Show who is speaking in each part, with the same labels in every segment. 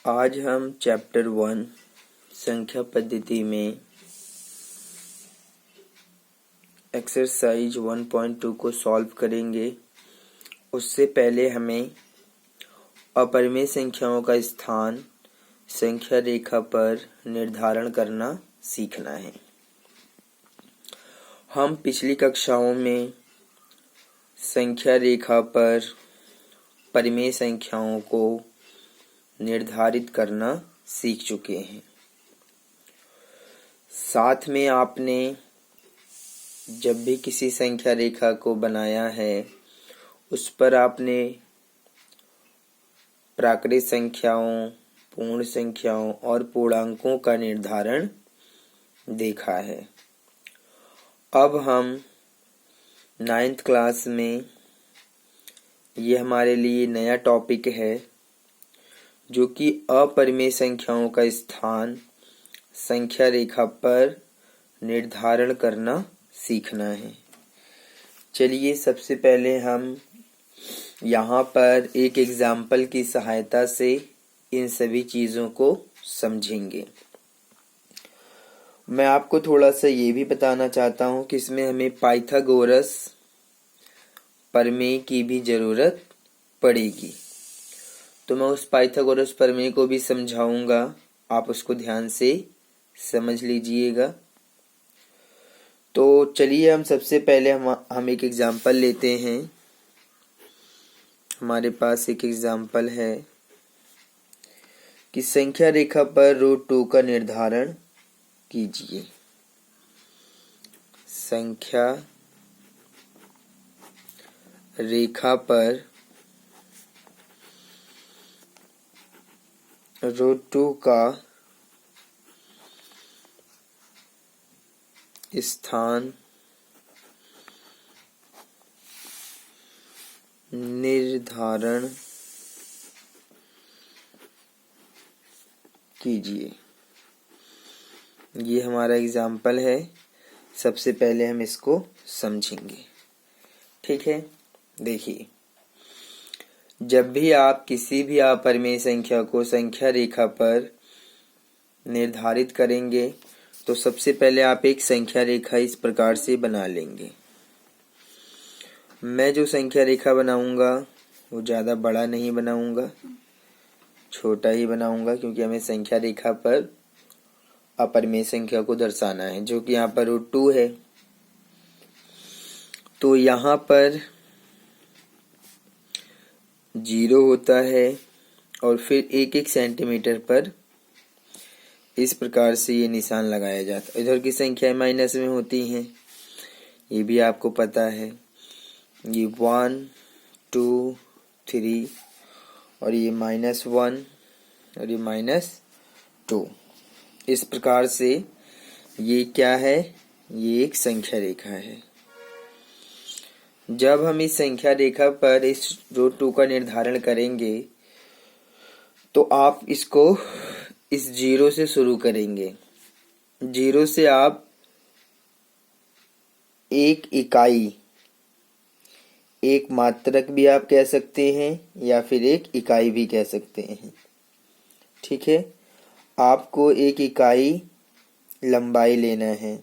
Speaker 1: आज हम चैप्टर 1 संख्या पद्धति में एक्सरसाइज 1.2 को सॉल्व करेंगे। उससे पहले हमें अपरिमेय संख्याओं का स्थान संख्या रेखा पर निर्धारण करना सीखना है। हम पिछली कक्षाओं में संख्या रेखा पर परिमेय संख्याओं को निर्धारित करना सीख चुके हैं। साथ में आपने जब भी किसी संख्या रेखा को बनाया है उस पर आपने प्राकृत संख्याओं, पूर्ण संख्याओं और पूर्णांकों का निर्धारण देखा है। अब हम 9th क्लास में ये हमारे लिए नया टॉपिक है जो कि अपरिमेय संख्याओं का स्थान संख्या रेखा पर निर्धारण करना सीखना है। चलिए सबसे पहले हम यहाँ पर एक एग्जाम्पल की सहायता से इन सभी चीज़ों को समझेंगे। मैं आपको थोड़ा सा ये भी बताना चाहता हूँ कि इसमें हमें पाइथागोरस प्रमेय की भी ज़रूरत पड़ेगी। तो मैं उस पाइथागोरस प्रमेय को भी समझाऊंगा, आप उसको ध्यान से समझ लीजिएगा। तो चलिए हम सबसे पहले हम एक एग्जाम्पल लेते हैं। हमारे पास एक एग्जाम्पल है कि संख्या रेखा पर √2 का निर्धारण कीजिए। संख्या रेखा पर √2 का स्थान निर्धारण कीजिए। ये हमारा एग्जाम्पल है। सबसे पहले हम इसको समझेंगे, ठीक है। देखिए, जब भी आप किसी भी अपरिमेय संख्या को संख्या रेखा पर निर्धारित करेंगे तो सबसे पहले आप एक संख्या रेखा इस प्रकार से बना लेंगे। मैं जो संख्या रेखा बनाऊंगा वो ज़्यादा बड़ा नहीं बनाऊंगा, छोटा ही बनाऊंगा, क्योंकि हमें संख्या रेखा पर अपरिमेय संख्या को दर्शाना है जो कि यहाँ पर √2 है। तो यहाँ पर 0 होता है और फिर 1-1 सेंटीमीटर पर इस प्रकार से ये निशान लगाया जाता है। इधर की संख्याएं माइनस में होती हैं, ये भी आपको पता है। ये 1, 2, 3 और ये -1 और ये -2। इस प्रकार से ये क्या है, ये एक संख्या रेखा है। जब हम इस संख्या रेखा पर इस √2 का निर्धारण करेंगे तो आप इसको इस 0 से शुरू करेंगे। 0 से आप एक इकाई, एक मात्रक भी आप कह सकते हैं या फिर एक इकाई भी कह सकते हैं, ठीक है। आपको एक इकाई लंबाई लेना है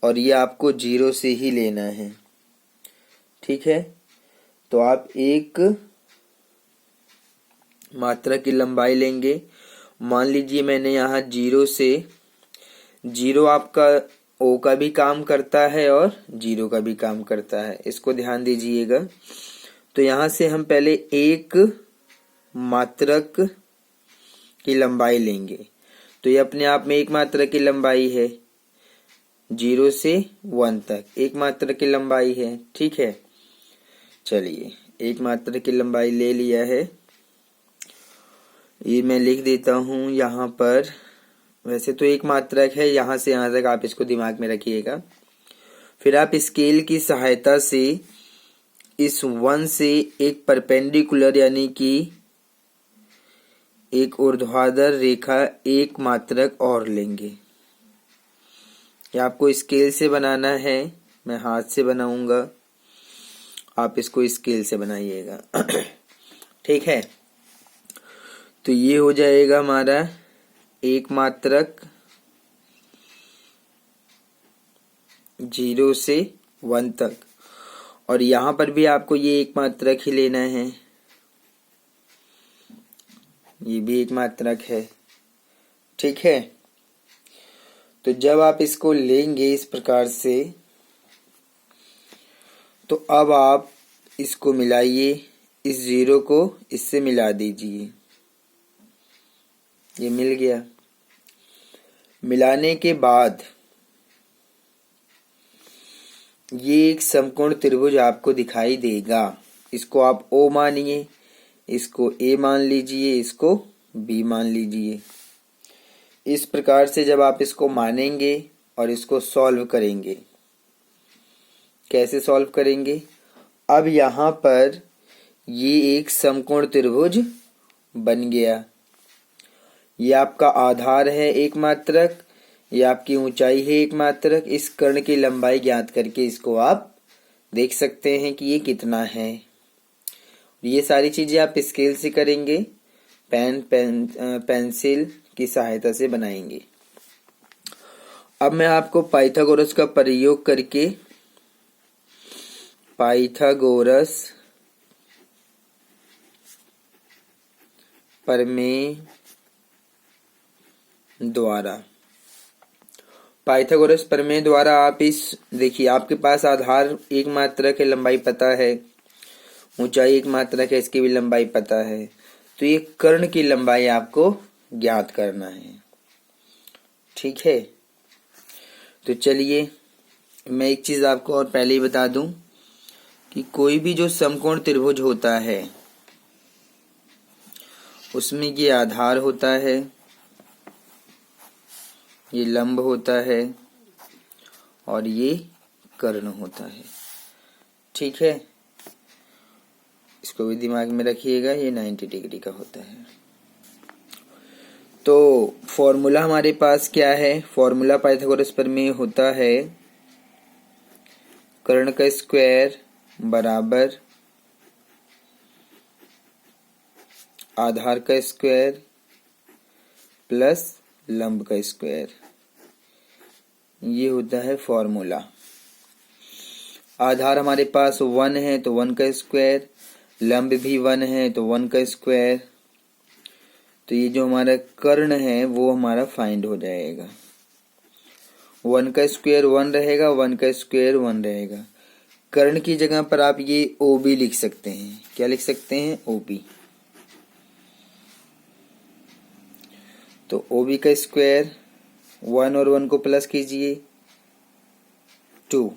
Speaker 1: और ये आपको 0 से ही लेना है, ठीक है। तो आप एक मात्रा की लंबाई लेंगे। मान लीजिए मैंने यहाँ 0 से 0 आपका O का भी काम करता है और 0 का भी काम करता है, इसको ध्यान दीजिएगा। तो यहाँ से हम पहले एक मात्रक की लंबाई लेंगे। तो ये अपने आप में एक मात्रक की लंबाई है, 0 से 1 तक एक मात्रक की लंबाई है, ठीक है। चलिए, एक मात्रक की लंबाई ले लिया है, ये मैं लिख देता हूँ यहाँ पर। वैसे तो एक मात्रक है, यहाँ से यहाँ तक आप इसको दिमाग में रखिएगा। फिर आप स्केल की सहायता से इस 1 से एक परपेंडिकुलर यानी कि एक ऊर्ध्वाधर रेखा एक मात्रक और लेंगे। ये आपको स्केल से बनाना है, मैं हाथ से बनाऊंगा, आप इसको स्केल से बनाइएगा, ठीक है। तो ये हो जाएगा हमारा एक मात्रक 0 से 1 तक, और यहाँ पर भी आपको ये एक मात्रक ही लेना है, ये भी एक मात्रक है। ठीक है, तो जब आप इसको लेंगे इस प्रकार से, तो अब आप इसको मिलाइए, इस 0 को इससे मिला दीजिए, ये मिल गया। मिलाने के बाद ये एक समकोण त्रिभुज आपको दिखाई देगा। इसको आप O मानिए, इसको A मान लीजिए, इसको B मान लीजिए। इस प्रकार से जब आप इसको मानेंगे और इसको सॉल्व करेंगे, कैसे सॉल्व करेंगे? अब यहाँ पर ये एक समकोण त्रिभुज बन गया। ये आपका आधार है एक मात्रक, ये आपकी ऊंचाई है एक मात्रक। इस कर्ण की लंबाई ज्ञात करके इसको आप देख सकते हैं कि ये कितना है। ये सारी चीजें आप स्केल से करेंगे, पेंसिल की सहायता से बनाएंगे। अब मैं आपको पाइथागोरस का प्रयोग करके पाइथागोरस प्रमेय द्वारा आप इस देखिए, आपके पास आधार एक मात्रक है, लंबाई पता है, ऊंचाई एक मात्रक है, इसकी भी लंबाई पता है। तो ये कर्ण की लंबाई आपको ज्ञात करना है। ठीक है, तो चलिए मैं एक चीज आपको और पहले ही बता दूं कि कोई भी जो समकोण त्रिभुज होता है उसमें ये आधार होता है, ये लंब होता है और ये कर्ण होता है। ठीक है, इसको भी दिमाग में रखिएगा, ये 90 डिग्री का होता है। तो फॉर्मूला हमारे पास क्या है? फॉर्मूला पाइथागोरस प्रमेय होता है कर्ण का स्क्वायर बराबर आधार का स्क्वायर प्लस लंब का स्क्वायर, ये होता है फॉर्मूला। आधार हमारे पास 1 है तो 1 का स्क्वायर, लंब भी 1 है तो 1 का स्क्वायर। तो ये जो हमारा कर्ण है वो हमारा फाइंड हो जाएगा। 1 का स्क्वायर 1 रहेगा, 1 का स्क्वायर 1 रहेगा। कर्ण की जगह पर आप ये OB लिख सकते हैं। क्या लिख सकते हैं? OB। तो OB का स्क्वायर 1 और 1 को प्लस कीजिए 2।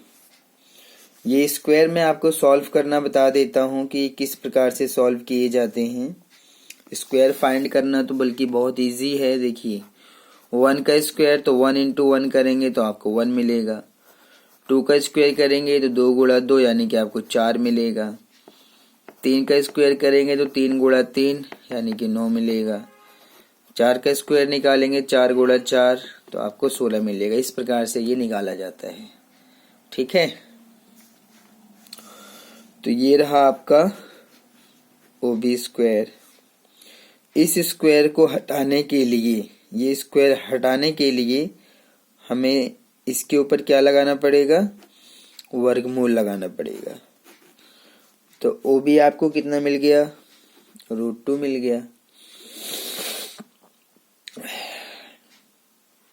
Speaker 1: ये स्क्वायर मैं आपको सॉल्व करना बता देता हूं कि किस प्रकार से सॉल्व किए जाते हैं। स्क्वायर फाइंड करना तो बल्कि बहुत इजी है। देखिए 1 का स्क्वायर तो 1 इंटू 1 करेंगे तो आपको 1 मिलेगा। 2 का स्क्वायर करेंगे तो 2 गुणा 2 यानी कि आपको 4 मिलेगा। 3 का स्क्वायर करेंगे तो 3 गुणा 3 यानी कि 9 मिलेगा। 4 का स्क्वायर निकालेंगे 4 गुणा 4 तो आपको 16 मिलेगा। इस प्रकार से ये निकाला जाता है। ठीक है, तो ये रहा आपका OB स्क्वायर। इस स्क्वायर को हटाने के लिए, ये स्क्वायर हटाने के लिए हमें इसके ऊपर क्या लगाना पड़ेगा? वर्गमूल लगाना पड़ेगा। तो OB आपको कितना मिल गया? √2 मिल गया।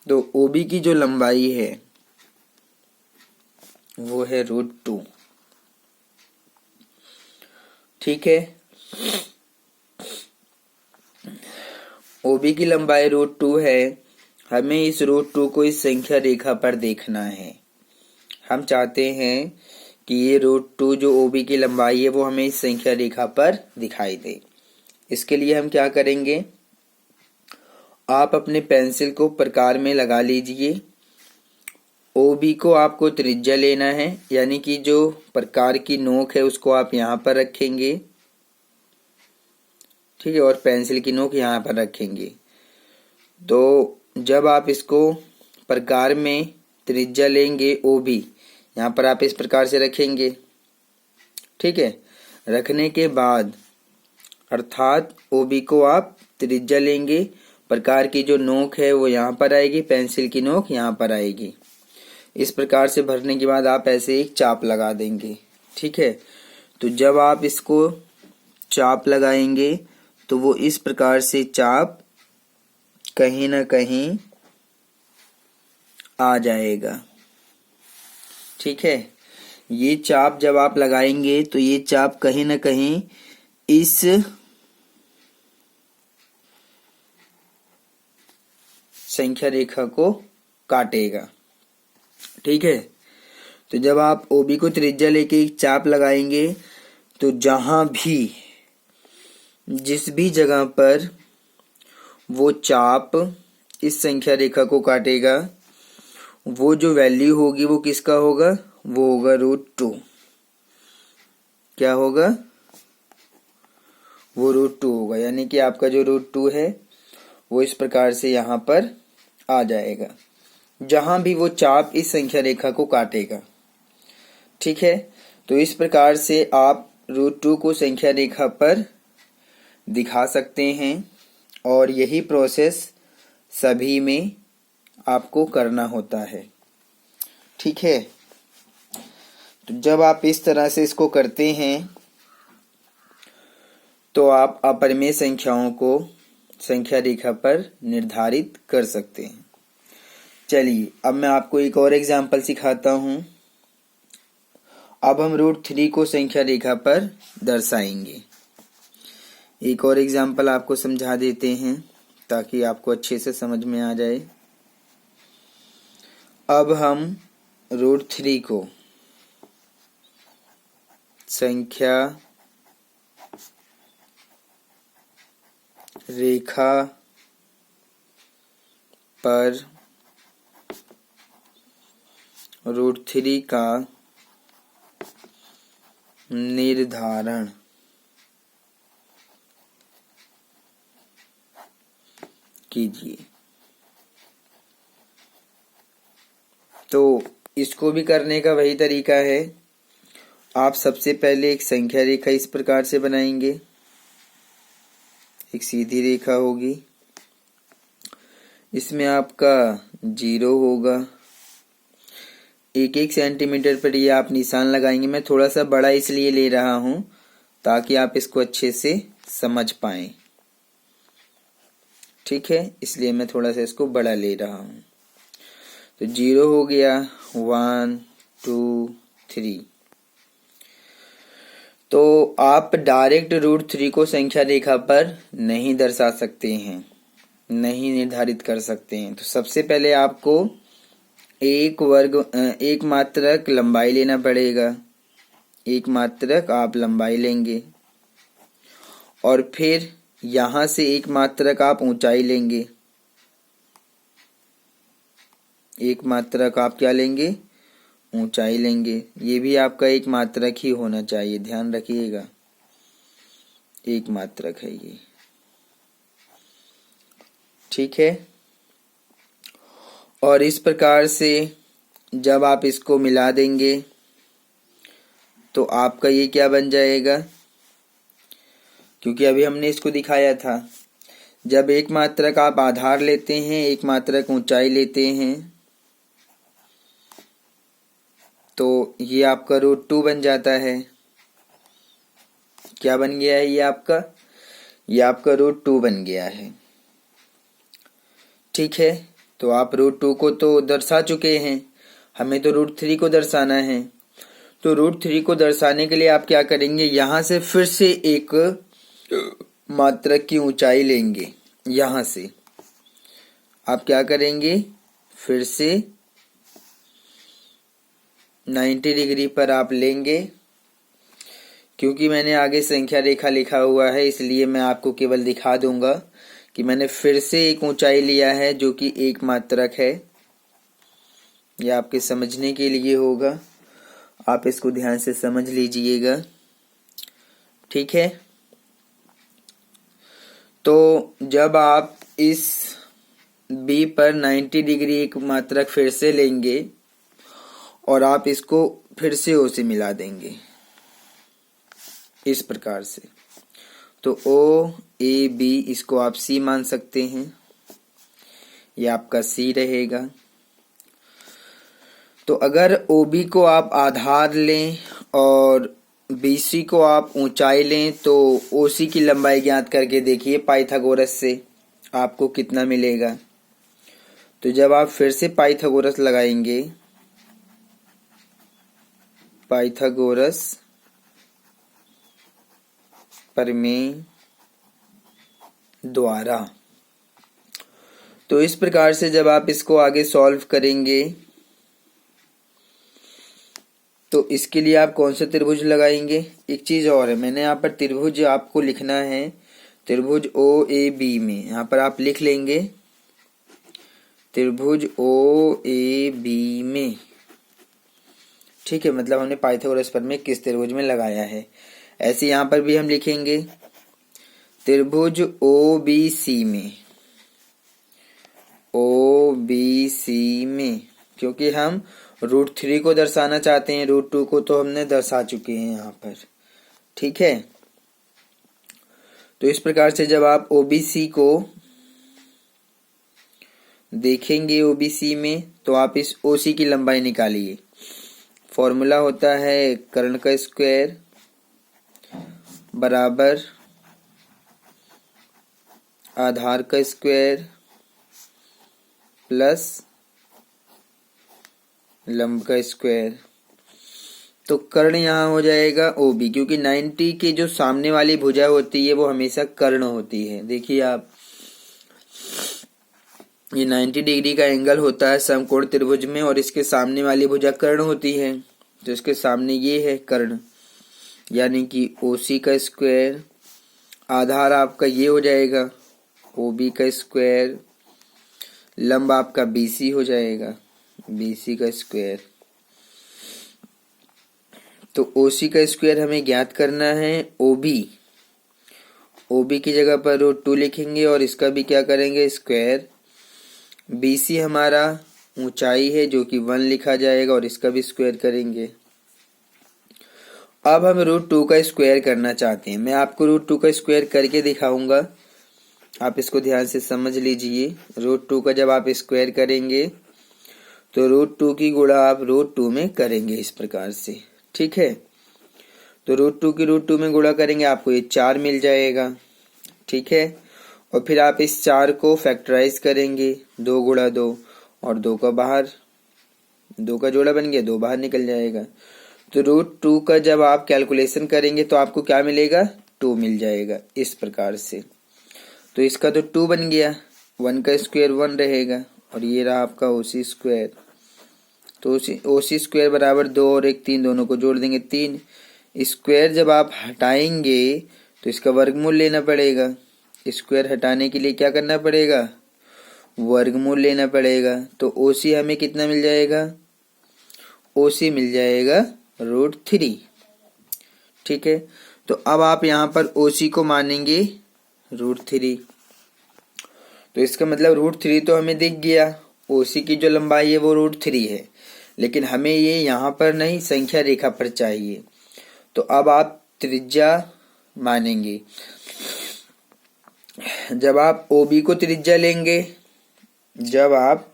Speaker 1: तो OB की जो लंबाई है वो है √2। ठीक है, OB की लंबाई √2 है। हमें इस √2 को इस संख्या रेखा पर देखना है। हम चाहते हैं कि ये √2 जो OB की लंबाई है वो हमें इस संख्या रेखा पर दिखाई दे। इसके लिए हम क्या करेंगे? आप अपने पेंसिल को प्रकार में लगा लीजिए। OB को आपको त्रिज्या लेना है, यानी कि जो प्रकार की नोक है उसको आप यहाँ पर रखेंगे। ठीक है, और पेंसिल की नोक यहाँ पर रखेंगे। तो जब आप इसको प्रकार में त्रिज्या लेंगे OB, यहाँ पर आप इस प्रकार से रखेंगे। ठीक है, रखने के बाद अर्थात OB को आप त्रिज्या लेंगे, प्रकार की जो नोक है वो यहाँ पर आएगी, पेंसिल की नोक यहाँ पर आएगी। इस प्रकार से भरने के बाद आप ऐसे एक चाप लगा देंगे। ठीक है, तो जब आप इसको चाप लगाएंगे तो वो इस प्रकार से चाप कहीं ना कहीं आ जाएगा। ठीक है, ये चाप जब आप लगाएंगे तो ये चाप कहीं ना कहीं इस संख्या रेखा को काटेगा। ठीक है, तो जब आप OB को त्रिज्या लेके एक चाप लगाएंगे तो जहां भी जिस भी जगह पर वो चाप इस संख्या रेखा को काटेगा वो जो वैल्यू होगी वो किसका होगा, वो होगा √2। क्या होगा, वो √2 होगा, यानी कि आपका जो √2 है वो इस प्रकार से यहाँ पर आ जाएगा जहां भी वो चाप इस संख्या रेखा को काटेगा। ठीक है, तो इस प्रकार से आप √2 को संख्या रेखा पर दिखा सकते हैं और यही प्रोसेस सभी में आपको करना होता है। ठीक है, तो जब आप इस तरह से इसको करते हैं तो आप अपरिमेय संख्याओं को संख्या रेखा पर निर्धारित कर सकते हैं। चलिए अब मैं आपको एक और एग्जाम्पल सिखाता हूं। अब हम √3 को संख्या रेखा पर दर्शाएंगे। एक और एग्जाम्पल आपको समझा देते हैं ताकि आपको अच्छे से समझ में आ जाए। अब हम √3 को संख्या रेखा पर √3 का निर्धारण कीजिए। तो इसको भी करने का वही तरीका है। आप सबसे पहले एक संख्या रेखा इस प्रकार से बनाएंगे, एक सीधी रेखा होगी, इसमें आपका 0 होगा। 1-1 सेंटीमीटर पर ये आप निशान लगाएंगे। मैं थोड़ा सा बड़ा इसलिए ले रहा हूं ताकि आप इसको अच्छे से समझ पाएं। ठीक है, इसलिए मैं थोड़ा सा इसको बड़ा ले रहा हूं। तो 0 हो गया, 1 2 3। तो आप डायरेक्ट √3 को संख्या रेखा पर नहीं दर्शा सकते हैं, नहीं निर्धारित कर सकते हैं। तो सबसे पहले आपको एक मात्रक लंबाई लेना पड़ेगा। एक मात्रक आप लंबाई लेंगे और फिर यहां से एक मात्रक आप ऊंचाई लेंगे। एक मात्रक आप क्या लेंगे, ऊंचाई लेंगे। ये भी आपका एक मात्रक ही होना चाहिए, ध्यान रखिएगा, एक मात्रक है ये। ठीक है, और इस प्रकार से जब आप इसको मिला देंगे तो आपका ये क्या बन जाएगा, क्योंकि अभी हमने इसको दिखाया था। जब एक मात्रक आप आधार लेते हैं, एक मात्रक ऊंचाई लेते हैं, तो ये आपका √2 बन जाता है। क्या बन गया है ये आपका √2 बन गया है। ठीक है, तो आप √2 को तो दर्शा चुके हैं, हमें तो √3 को दर्शाना है। तो √3 को दर्शाने के लिए आप क्या करेंगे, यहां से फिर से एक मात्रक की ऊंचाई लेंगे। यहां से आप क्या करेंगे, फिर से 90 डिग्री पर आप लेंगे। क्योंकि मैंने आगे संख्या रेखा लिखा हुआ है इसलिए मैं आपको केवल दिखा दूंगा कि मैंने फिर से एक ऊंचाई लिया है जो कि एक मात्रक है। यह आपके समझने के लिए होगा, आप इसको ध्यान से समझ लीजिएगा। ठीक है, तो जब आप इस B पर 90 डिग्री एक मात्रक फिर से लेंगे और आप इसको फिर से O से मिला देंगे इस प्रकार से, तो ओ ए बी इसको आप सी मान सकते हैं, ये आपका सी रहेगा। तो अगर ओ बी को आप आधार लें और बी सी को आप ऊंचाई लें तो ओ सी की लंबाई ज्ञात करके देखिए पाइथागोरस से आपको कितना मिलेगा। तो जब आप फिर से पाइथागोरस लगाएंगे, पाइथागोरस प्रमेय द्वारा, तो इस प्रकार से जब आप इसको आगे सॉल्व करेंगे तो इसके लिए आप कौन सा त्रिभुज लगाएंगे। एक चीज और है, मैंने यहाँ पर त्रिभुज आपको लिखना है, त्रिभुज ओ ए बी में यहाँ पर आप लिख लेंगे त्रिभुज ओ ए बी में, ठीक है। मतलब हमने पाइथागोरस प्रमेय किस त्रिभुज में लगाया है। ऐसे यहाँ पर भी हम लिखेंगे त्रिभुज ओ बी सी में, ओ बी सी में, क्योंकि हम √3 को दर्शाना चाहते हैं, √2 को तो हमने दर्शा चुके हैं यहाँ पर, ठीक है। तो इस प्रकार से जब आप ओबीसी को देखेंगे ओबीसी में तो आप इस ओसी की लंबाई निकालिए। फॉर्मूला होता है कर्ण का स्क्वायर बराबर आधार का स्क्वायर प्लस लंब का स्क्वायर। तो कर्ण यहाँ हो जाएगा ओबी, क्योंकि 90 के जो सामने वाली भुजा होती है वो हमेशा कर्ण होती है। देखिए आप, ये 90 डिग्री का एंगल होता है समकोण त्रिभुज में और इसके सामने वाली भुजा कर्ण होती है, तो इसके सामने ये है कर्ण, यानी कि ओसी का स्क्वायर, आधार आपका ये हो जाएगा ओबी का स्क्वायर, लंब आपका बीसी हो जाएगा बीसी का स्क्वायर। तो ओसी का स्क्वायर हमें ज्ञात करना है, ओबी ओबी की जगह पर √2 लिखेंगे और इसका भी क्या करेंगे स्क्वायर। बीसी हमारा ऊंचाई है जो कि 1 लिखा जाएगा और इसका भी स्क्वायर करेंगे। अब हम √2 का स्क्वायर करना चाहते हैं, मैं आपको √2 का स्क्वायर करके दिखाऊंगा, आप इसको ध्यान से समझ लीजिए। √2 का जब आप स्क्वायर करेंगे तो √2 की गुणा आप √2 में करेंगे इस प्रकार से, ठीक है। तो √2 की √2 में गुणा करेंगे आपको ये 4 मिल जाएगा, ठीक है। और फिर आप इस 4 को फैक्टराइज करेंगे, 2 गुणा 2 और 2 का बाहर, 2 का जोड़ा बन गया, 2 बाहर निकल जाएगा। तो √2 का जब आप कैलकुलेशन करेंगे तो आपको क्या मिलेगा 2 मिल जाएगा इस प्रकार से। तो इसका तो 2 बन गया, 1 का स्क्वायर 1 रहेगा और ये रहा आपका ओसी स्क्वायर। तो ओसी स्क्वायर बराबर 2 और 1 3, दोनों को जोड़ देंगे 3। स्क्वायर जब आप हटाएंगे तो इसका वर्गमूल लेना पड़ेगा, स्क्वायर हटाने के लिए क्या करना पड़ेगा वर्गमूल लेना पड़ेगा। तो ओसी हमें कितना मिल जाएगा, ओसी मिल जाएगा √3, ठीक है। तो अब आप यहाँ पर ओसी को मानेंगे √3, तो इसका मतलब √3 तो हमें दिख गया, ओसी की जो लंबाई है वो √3 है, लेकिन हमें ये यहाँ पर नहीं संख्या रेखा पर चाहिए। तो अब आप त्रिज्या मानेंगे, जब आप ओबी को त्रिज्या लेंगे, जब आप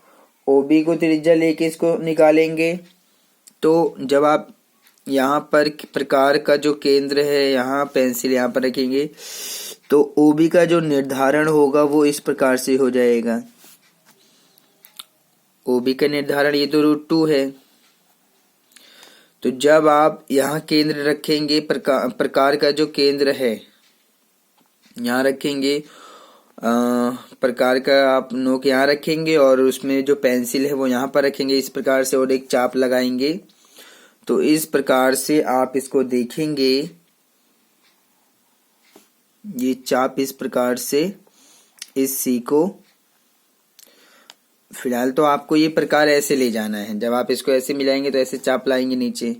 Speaker 1: ओबी को त्रिज्या लेके इसको निकालेंगे तो जब आप यहाँ पर प्रकार का जो केंद्र है, यहाँ पेंसिल यहाँ पर रखेंगे तो ओबी का जो निर्धारण होगा वो इस प्रकार से हो जाएगा। ओबी का निर्धारण ये तो √2 है, तो जब आप यहाँ केंद्र रखेंगे, प्रकार का जो केंद्र है यहाँ रखेंगे, प्रकार का आप नोक यहाँ रखेंगे और उसमें जो पेंसिल है वो यहाँ पर रखेंगे इस प्रकार से और एक चाप लगाएंगे। तो इस प्रकार से आप इसको देखेंगे, ये चाप इस प्रकार से इस सी को, फिलहाल तो आपको ये प्रकार ऐसे ले जाना है, जब आप इसको ऐसे मिलाएंगे तो ऐसे चाप लाएंगे नीचे,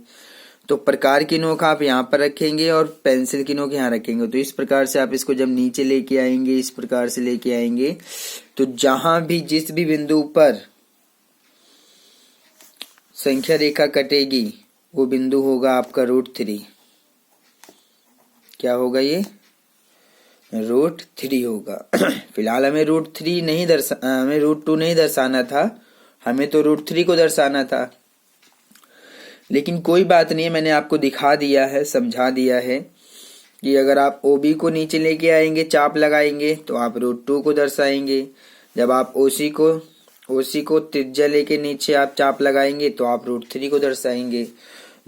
Speaker 1: तो प्रकार की नोक आप यहाँ पर रखेंगे और पेंसिल की नोक यहाँ रखेंगे। तो इस प्रकार से आप इसको जब नीचे लेके आएंगे, इस प्रकार से लेके आएंगे, तो जहां भी जिस भी बिंदु पर संख्या रेखा कटेगी वो बिंदु होगा आपका √3। क्या होगा ये √3 होगा। फिलहाल हमें हमें √2 नहीं दर्शाना था, हमें तो √3 को दर्शाना था। लेकिन कोई बात नहीं, मैंने आपको दिखा दिया है, समझा दिया है कि अगर आप OB को नीचे लेके आएंगे, चाप लगाएंगे, तो आप √2 को दर्शाएंगे। जब आप OC को त्रिज्या लेके नीचे आप चाप लगाएंगे तो आप √3 को दर्शाएंगे।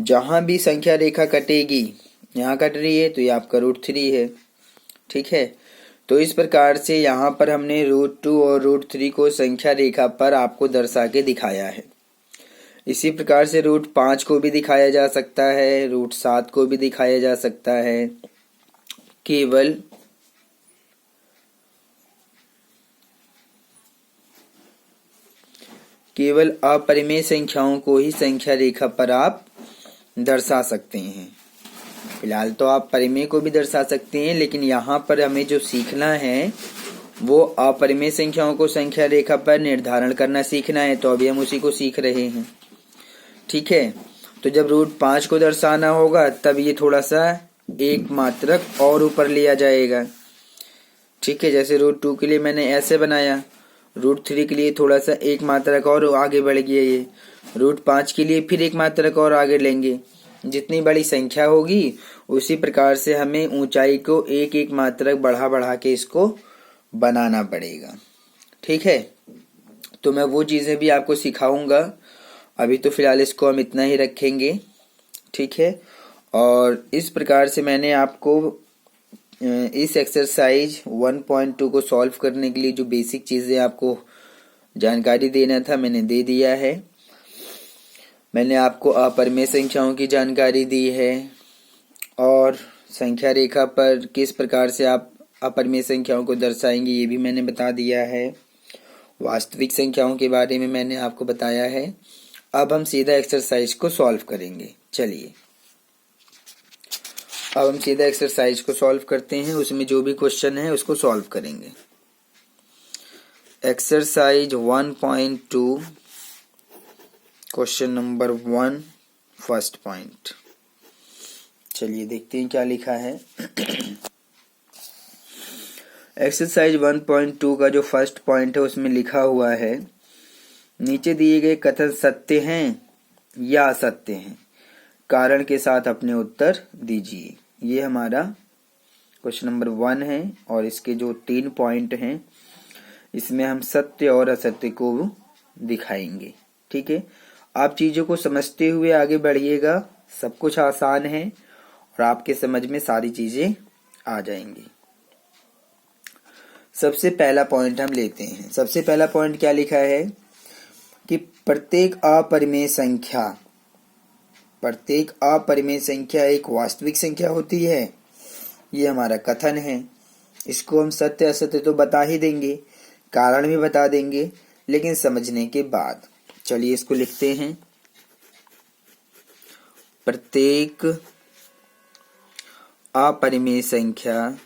Speaker 1: जहां भी संख्या रेखा कटेगी, यहाँ कट रही है तो ये आपका √3 है। ठीक है, तो इस प्रकार से यहाँ पर हमने √2 और √3 को संख्या रेखा पर आपको दर्शा के दिखाया है। इसी प्रकार से √5 को भी दिखाया जा सकता है, √7 को भी दिखाया जा सकता है। केवल अपरिमेय संख्याओं को ही संख्या रेखा पर आप दर्शा सकते हैं। फिलहाल तो आप परिमेय को भी दर्शा सकते हैं, लेकिन यहाँ पर हमें जो सीखना है वो अपरिमेय संख्याओं को संख्या रेखा पर निर्धारण करना सीखना है। तो अभी हम उसी को सीख रहे हैं। ठीक है, तो जब √5 को दर्शाना होगा तब ये थोड़ा सा एक मात्रक और ऊपर लिया जाएगा। ठीक है, जैसे √2 के लिए मैंने ऐसे बनाया, √3 के लिए थोड़ा सा एक मात्रक और आगे बढ़ गया, ये √5 के लिए फिर एक मात्रक और आगे लेंगे। जितनी बड़ी संख्या होगी उसी प्रकार से हमें ऊंचाई को एक एक मात्रक बढ़ा बढ़ा के इसको बनाना पड़ेगा। ठीक है, तो मैं वो चीजें भी आपको सिखाऊंगा। अभी तो फिलहाल इसको हम इतना ही रखेंगे। ठीक है, और इस प्रकार से मैंने आपको इस एक्सरसाइज 1.2 को सॉल्व करने के लिए जो बेसिक चीजें आपको जानकारी देना था मैंने दे दिया है। मैंने आपको अपरिमेय संख्याओं की जानकारी दी है और संख्या रेखा पर किस प्रकार से आप अपरिमेय संख्याओं को दर्शाएंगे ये भी मैंने बता दिया है। वास्तविक संख्याओं के बारे में मैंने आपको बताया है। अब हम सीधा एक्सरसाइज को सॉल्व करेंगे। चलिए अब हम सीधा एक्सरसाइज को सॉल्व करते हैं, उसमें जो भी क्वेश्चन है उसको सॉल्व करेंगे। Exercise 1.2 question number 1 first point. चलिए देखते हैं क्या लिखा है। एक्सरसाइज 1.2 का जो फर्स्ट पॉइंट है उसमें लिखा हुआ है, नीचे दिए गए कथन सत्य हैं या असत्य हैं, कारण के साथ अपने उत्तर दीजिए। ये हमारा क्वेश्चन नंबर 1 है और इसके जो 3 पॉइंट हैं इसमें हम सत्य और असत्य को दिखाएंगे। ठीक है, आप चीजों को समझते हुए आगे बढ़िएगा, सब कुछ आसान है और आपके समझ में सारी चीजें आ जाएंगी। सबसे पहला पॉइंट हम लेते हैं। सबसे पहला पॉइंट क्या लिखा है कि प्रत्येक अपरिमेय संख्या एक वास्तविक संख्या होती है। ये हमारा कथन है। इसको हम सत्य असत्य तो बता ही देंगे, कारण भी बता देंगे, लेकिन समझने के बाद। चलिए इसको लिखते हैं। प्रत्येक अपरिमेय संख्या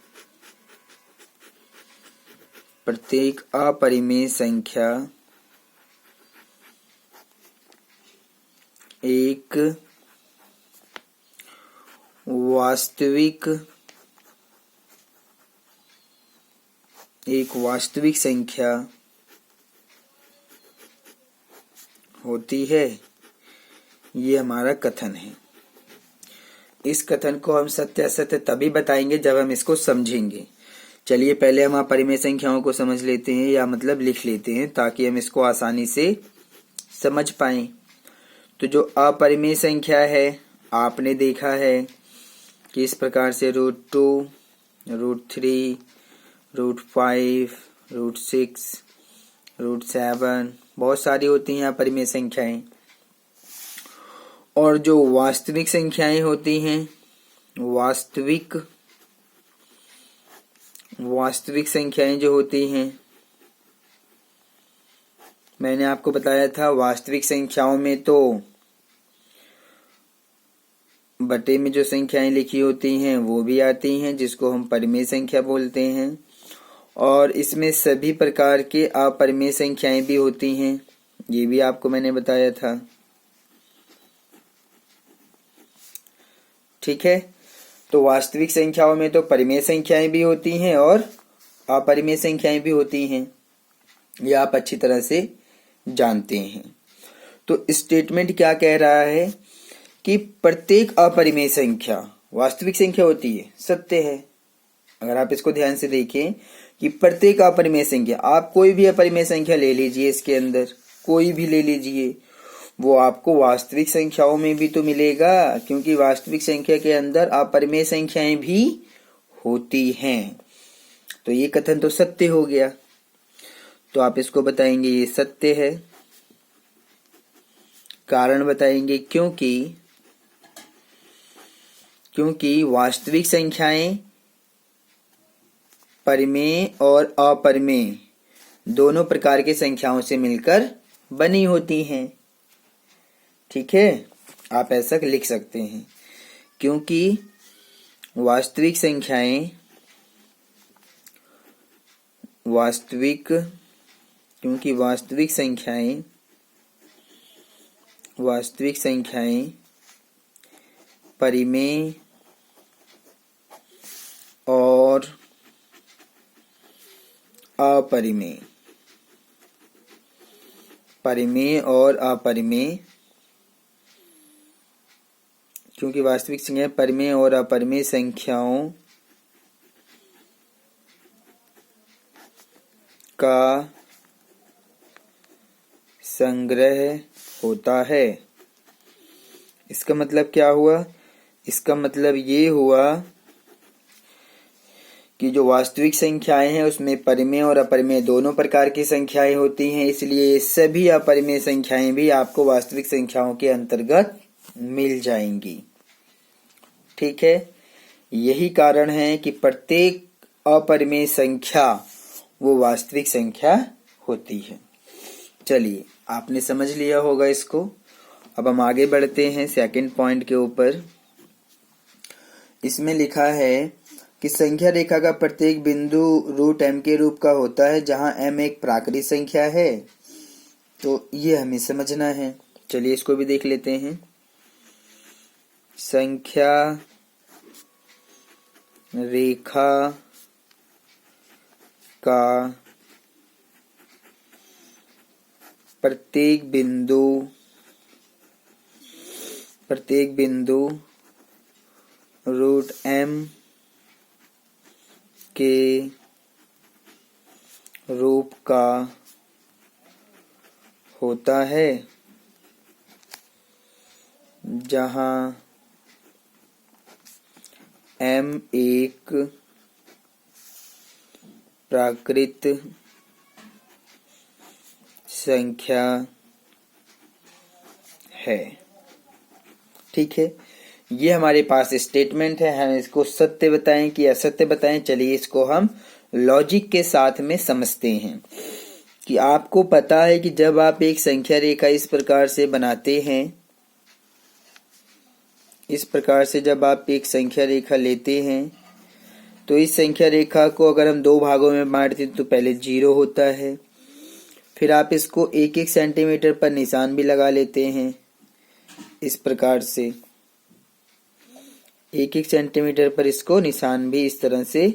Speaker 1: एक वास्तविक संख्या होती है। ये हमारा कथन है। इस कथन को हम सत्य असत्य तभी बताएंगे जब हम इसको समझेंगे। चलिए पहले हम अपरिमेय संख्याओं को समझ लेते हैं, या मतलब लिख लेते हैं, ताकि हम इसको आसानी से समझ पाएं। तो जो अपरिमेय संख्या है आपने देखा है कि इस प्रकार से √2, √3, √5, √6, √7 बहुत सारी होती हैं अपरिमेय संख्याएं। और जो वास्तविक संख्याएं होती हैं, वास्तविक संख्याएं जो होती हैं, मैंने आपको बताया था वास्तविक संख्याओं में तो बटे में जो संख्याएं लिखी होती हैं वो भी आती हैं, जिसको हम परिमेय संख्या बोलते हैं। और इसमें सभी प्रकार के अपरिमेय संख्याएं भी होती हैं, ये भी आपको मैंने बताया था। ठीक है, तो वास्तविक संख्याओं में तो परिमेय संख्याएं भी होती हैं और अपरिमेय संख्याएं भी होती हैं, ये आप अच्छी तरह से जानते हैं। तो स्टेटमेंट क्या कह रहा है कि प्रत्येक अपरिमेय संख्या वास्तविक संख्या होती है, सत्य है। अगर आप इसको ध्यान से देखें कि प्रत्येक अपरिमेय संख्या, आप कोई भी अपरिमेय संख्या ले लीजिए, इसके अंदर कोई भी ले लीजिए, वो आपको वास्तविक संख्याओं में भी तो मिलेगा, क्योंकि वास्तविक संख्या के अंदर अपरिमेय संख्याएं भी होती हैं। तो ये कथन तो सत्य हो गया। तो आप इसको बताएंगे ये सत्य है, कारण बताएंगे क्योंकि वास्तविक संख्याएं परिमेय और अपरिमेय दोनों प्रकार की संख्याओं से मिलकर बनी होती हैं। ठीक है, आप ऐसा लिख सकते हैं, क्योंकि वास्तविक संख्याएं परिमेय और अपरिमेय क्योंकि वास्तविक संख्याएं परिमेय और अपरिमेय संख्याओं का संग्रह होता है। इसका मतलब क्या हुआ? इसका मतलब ये हुआ कि जो वास्तविक संख्याएं हैं उसमें परिमेय और अपरिमेय दोनों प्रकार की संख्याएं होती हैं, इसलिए सभी अपरिमेय संख्याएं भी आपको वास्तविक संख्याओं के अंतर्गत मिल जाएंगी। ठीक है, यही कारण है कि प्रत्येक अपरिमेय संख्या वो वास्तविक संख्या होती है। चलिए, आपने समझ लिया होगा इसको। अब हम आगे बढ़ते हैं सेकंड पॉइंट के ऊपर। इसमें लिखा है कि संख्या रेखा का प्रत्येक बिंदु रूट m के रूप का होता है, जहां m एक प्राकृत संख्या है। तो ये हमें समझना है। चलिए इसको भी देख लेते हैं। संख्या रेखा का प्रत्येक बिंदु रूट m के रूप का होता है, जहां m एक प्राकृत संख्या है। ठीक है, ये हमारे पास स्टेटमेंट है। हम इसको सत्य बताएं कि असत्य बताएं, चलिए इसको हम लॉजिक के साथ में समझते हैं। कि आपको पता है कि जब आप एक संख्या रेखा इस प्रकार से बनाते हैं, इस प्रकार से जब आप एक संख्या रेखा लेते हैं, तो इस संख्या रेखा को अगर हम दो भागों में बांटते हैं तो पहले 0 होता है, फिर आप इसको 1-1 सेंटीमीटर पर निशान भी लगा लेते हैं। इस प्रकार से 1-1 सेंटीमीटर पर इसको निशान भी इस तरह से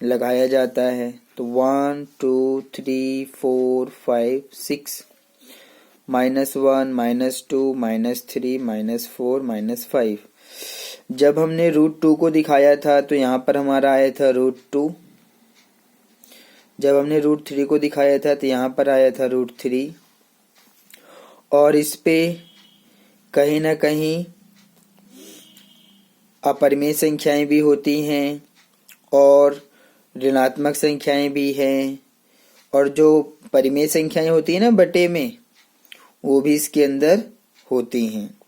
Speaker 1: लगाया जाता है। तो 1 2 3 4 5 6 -1 -2 -3 -4 -5। जब हमने √2 को दिखाया था तो यहाँ पर हमारा आया था √2। जब हमने √3 को दिखाया था तो यहाँ पर आया था √3। और इस पे कहीं ना कहीं अपरिमेय संख्याएं भी होती हैं और ऋणात्मक संख्याएं भी हैं, और जो परिमेय संख्याएं होती हैं ना बटे में, वो भी इसके अंदर होती हैं।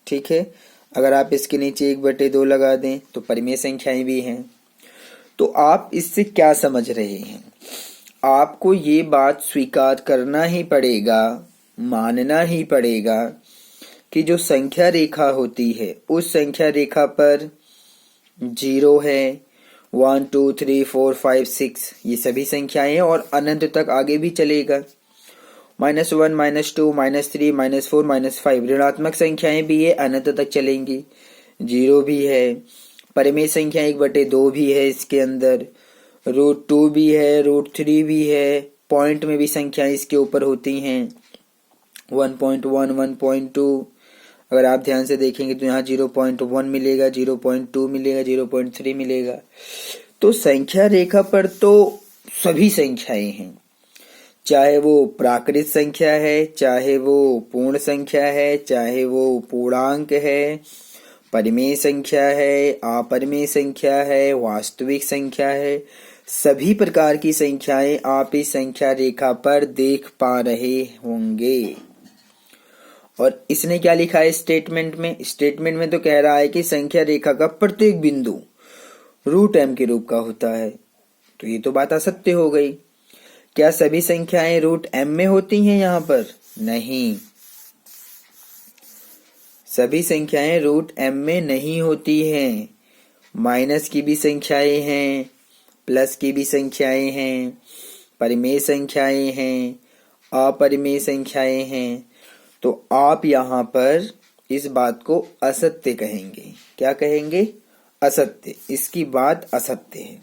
Speaker 1: ठीक है, अगर आप इसके नीचे 1/2 लगा दें तो परिमेय संख्याएं भी हैं। तो आप इससे क्या समझ रहे हैं? आपको ये बात स्वीकार करना ही पड़ेगा, मानना ही पड़ेगा कि जो संख्या रेखा होती है उस संख्या रेखा पर 0 है, 1 2 3 4 5 6 ये सभी संख्याएं, और अनंत तक आगे भी चलेगा। -1 -2 -3 -4 -5 ऋणात्मक संख्याएं भी है, अनंत तक चलेंगी। 0 भी है, परिमेय संख्या 1/2 भी है इसके अंदर, √2 भी है, √3 भी है, पॉइंट में भी संख्या इसके ऊपर होती हैं 1.1, 1.2। अगर आप ध्यान से देखेंगे तो यहाँ 0.1 मिलेगा, 0.2 मिलेगा, 0.3 मिलेगा। तो संख्या रेखा पर तो सभी संख्याएं हैं, चाहे वो प्राकृत संख्या है, चाहे वो पूर्ण संख्या है, चाहे वो पूर्णांक है, परिमेय संख्या है, अपरिमेय संख्या है, वास्तविक संख्या है। सभी प्रकार की संख्याएं आप इस संख्या रेखा पर देख पा रहे होंगे। और इसने क्या लिखा है स्टेटमेंट में? स्टेटमेंट में तो कह रहा है कि संख्या रेखा का प्रत्येक बिंदु √m के रूप का होता है। तो ये तो बात असत्य हो गई। क्या सभी संख्याएं √m में होती हैं? यहाँ पर नहीं, सभी संख्याएं √m में नहीं होती हैं। माइनस की भी संख्याएं हैं, प्लस की भी संख्याएं हैं, परिमेय संख्याएं हैं, अपरिमेय संख्याएं हैं। तो आप यहाँ पर इस बात को असत्य कहेंगे। क्या कहेंगे? असत्य। इसकी बात असत्य है।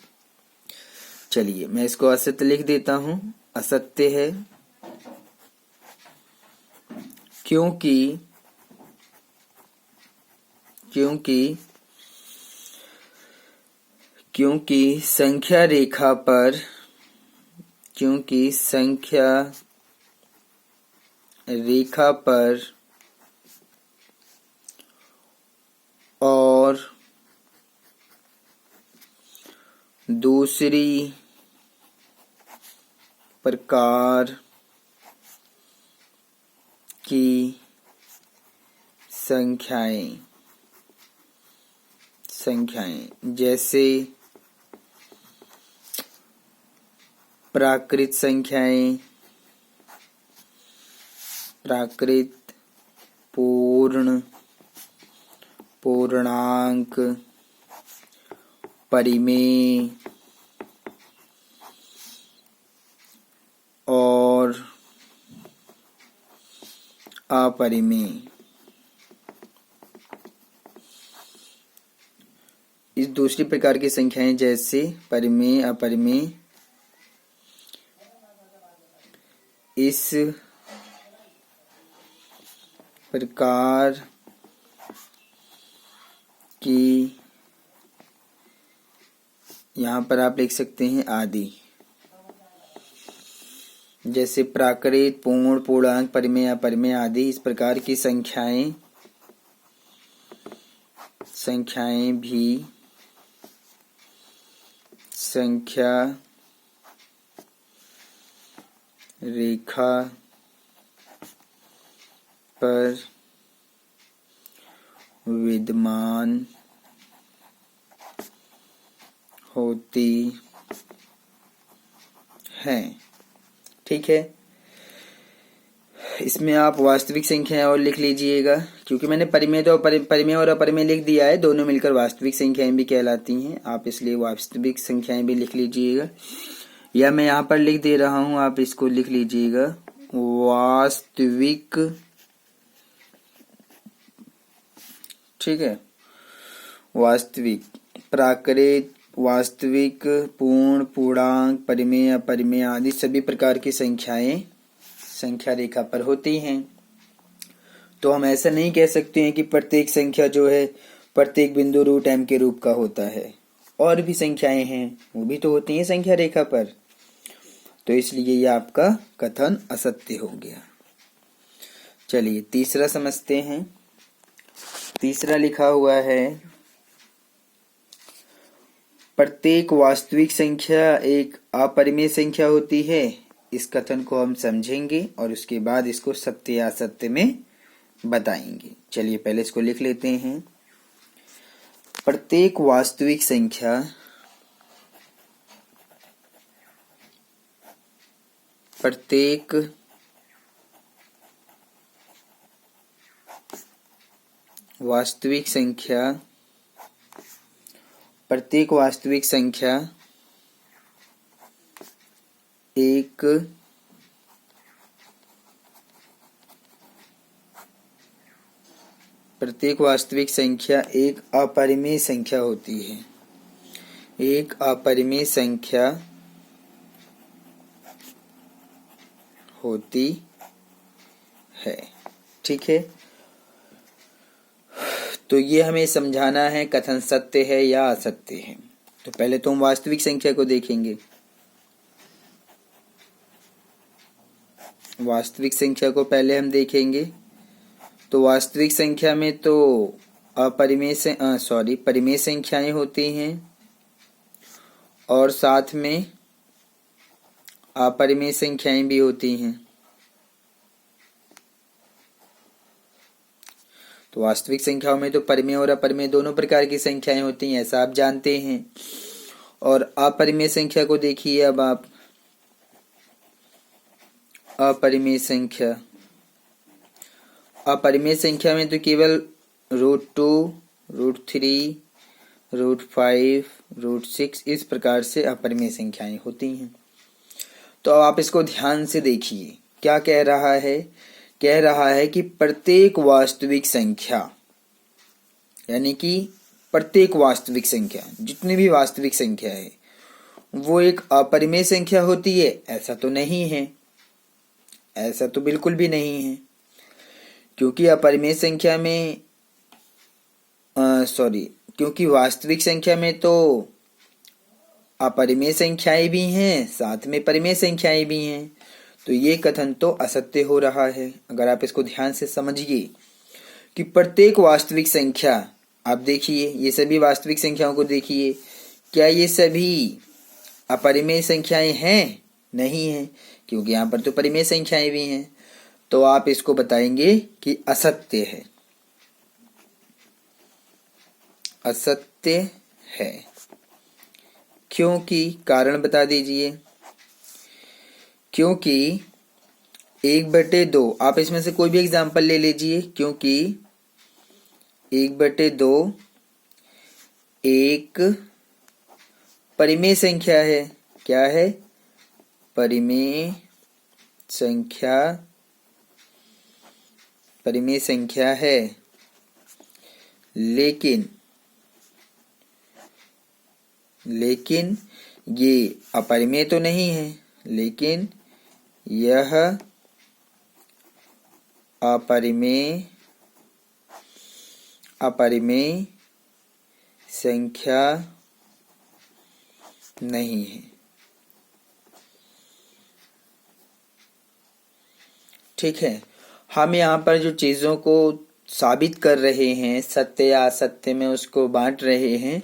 Speaker 1: चलिए मैं इसको असत्य लिख देता हूं। असत्य है क्योंकि संख्या रेखा पर और दूसरी प्रकार की संख्याएं जैसे प्राकृत संख्याएं, प्राकृत, पूर्ण, पूर्णांक, परिमेय और अपरिमेय, इस दूसरी प्रकार की संख्याएं जैसे परिमेय, अपरिमेय, इस प्रकार की, यहाँ पर आप लिख सकते हैं आदि, जैसे प्राकृत, पूर्ण, पूर्णांक, परिमेय, अपरिमेय आदि। इस प्रकार की संख्याएं भी संख्या रेखा पर विद्यमान होती हैं। ठीक है, इसमें आप वास्तविक संख्याएं और लिख लीजिएगा, क्योंकि मैंने परिमेय और अपरिमेय लिख दिया है, दोनों मिलकर वास्तविक संख्याएं भी कहलाती हैं। आप इसलिए वास्तविक संख्याएं भी लिख लीजिएगा, या मैं यहाँ पर लिख दे रहा हूं, आप इसको लिख लीजिएगा वास्तविक। ठीक है, वास्तविक, प्राकृत, वास्तविक, पूर्ण, पूर्णांक, परिमेय, अपरिमेय आदि सभी प्रकार की संख्याएं संख्या रेखा पर होती हैं। तो हम ऐसा नहीं कह सकते हैं कि प्रत्येक संख्या जो है प्रत्येक बिंदु √m के रूप का होता है। और भी संख्याएं हैं, वो भी तो होती हैं संख्या रेखा पर। तो इसलिए ये आपका कथन असत्य हो गया। चलिए तीसरा समझते हैं। तीसरा लिखा हुआ है, प्रत्येक वास्तविक संख्या एक अपरिमेय संख्या होती है। इस कथन को हम समझेंगे और उसके बाद इसको सत्य या असत्य में बताएंगे। चलिए पहले इसको लिख लेते हैं। प्रत्येक वास्तविक संख्या एक प्रत्येक वास्तविक संख्या एक अपरिमेय संख्या होती है। एक अपरिमेय संख्या होती है। ठीक है, तो ये हमें समझाना है कथन सत्य है या असत्य है। तो पहले तो हम वास्तविक संख्या को देखेंगे। वास्तविक संख्या को पहले हम देखेंगे। तो वास्तविक संख्या में तो परिमेय संख्याएं होती हैं और साथ में अपरिमेय संख्याएं भी होती हैं। तो वास्तविक संख्याओं में तो परिमेय और अपरिमेय दोनों प्रकार की संख्याएं होती हैं, ऐसा आप जानते हैं। और अपरिमेय संख्या को देखिए अब आप। अपरिमेय संख्या में तो केवल √2, √3, √5, √6 इस प्रकार से अपरिमेय संख्याएं होती हैं। तो अब आप इसको ध्यान से देखिए, क्या कह रहा है। कह रहा है कि प्रत्येक वास्तविक संख्या, यानी कि प्रत्येक वास्तविक संख्या, जितनी भी वास्तविक संख्या है वो एक अपरिमेय संख्या होती है। ऐसा तो नहीं है, ऐसा तो बिल्कुल भी नहीं है, क्योंकि अपरिमेय संख्या में क्योंकि वास्तविक संख्या में तो अपरिमेय संख्याएं भी हैं, साथ में परिमेय संख्याएं भी हैं। तो ये कथन तो असत्य हो रहा है। अगर आप इसको ध्यान से समझिए कि प्रत्येक वास्तविक संख्या, आप देखिए ये सभी वास्तविक संख्याओं को देखिए, क्या ये सभी अपरिमेय संख्याएं हैं? नहीं है, क्योंकि यहाँ पर तो परिमेय संख्याएं भी हैं। तो आप इसको बताएंगे कि असत्य है। असत्य है क्योंकि, कारण बता दीजिए। क्योंकि 1/2, आप इसमें से कोई भी एग्जाम्पल ले लीजिए। क्योंकि 1/2 एक परिमेय संख्या है। क्या है? परिमेय संख्या है। लेकिन ये अपरिमेय तो नहीं है, लेकिन यह अपरिमेय संख्या नहीं है। ठीक है, हम यहाँ पर जो चीजों को साबित कर रहे हैं, सत्य या असत्य में उसको बांट रहे हैं,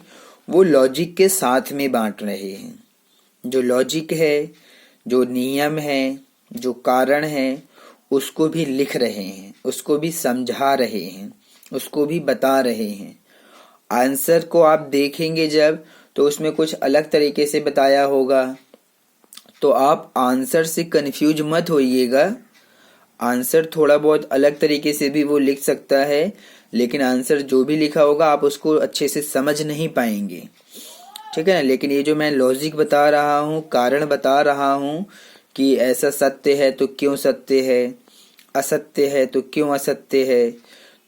Speaker 1: वो लॉजिक के साथ में बांट रहे हैं। जो लॉजिक है, जो नियम है, जो कारण है, उसको भी लिख रहे हैं, उसको भी समझा रहे हैं, उसको भी बता रहे हैं। आंसर को आप देखेंगे जब, तो उसमें कुछ अलग तरीके से बताया होगा, तो आप आंसर से कंफ्यूज मत होइएगा। आंसर थोड़ा बहुत अलग तरीके से भी वो लिख सकता है, लेकिन आंसर जो भी लिखा होगा आप उसको अच्छे से समझ नहीं पाएंगे। ठीक है ना। लेकिन ये जो मैं लॉजिक बता रहा हूँ, कारण बता रहा हूँ कि ऐसा सत्य है तो क्यों सत्य है, असत्य है तो क्यों असत्य है,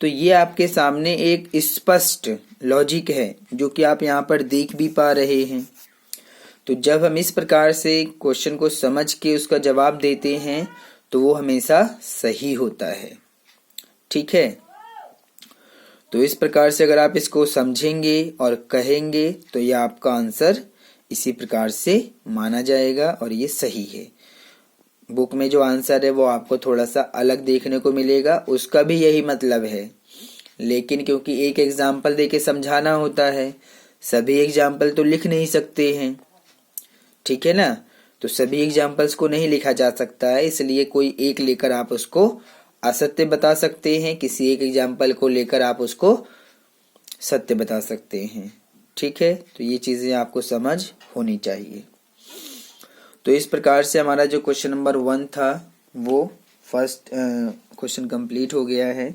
Speaker 1: तो ये आपके सामने एक स्पष्ट लॉजिक है जो कि आप यहाँ पर देख भी पा रहे हैं। तो जब हम इस प्रकार से क्वेश्चन को समझ के उसका जवाब देते हैं तो वो हमेशा सही होता है। ठीक है, तो इस प्रकार से अगर आप इसको समझेंगे और कहेंगे तो ये आपका आंसर इसी प्रकार से माना जाएगा और ये सही है। बुक में जो आंसर है वो आपको थोड़ा सा अलग देखने को मिलेगा, उसका भी यही मतलब है, लेकिन क्योंकि एक एग्जाम्पल देके समझाना होता है, सभी एग्जाम्पल तो लिख नहीं सकते हैं। ठीक है ना, तो सभी एग्जाम्पल्स को नहीं लिखा जा सकता है, इसलिए कोई एक लेकर आप उसको असत्य बता सकते हैं, किसी एक एग्जाम्पल को लेकर आप उसको सत्य बता सकते हैं। ठीक है, तो ये चीजें आपको समझ होनी चाहिए। तो इस प्रकार से हमारा जो क्वेश्चन नंबर 1 था वो फर्स्ट क्वेश्चन कंप्लीट हो गया है।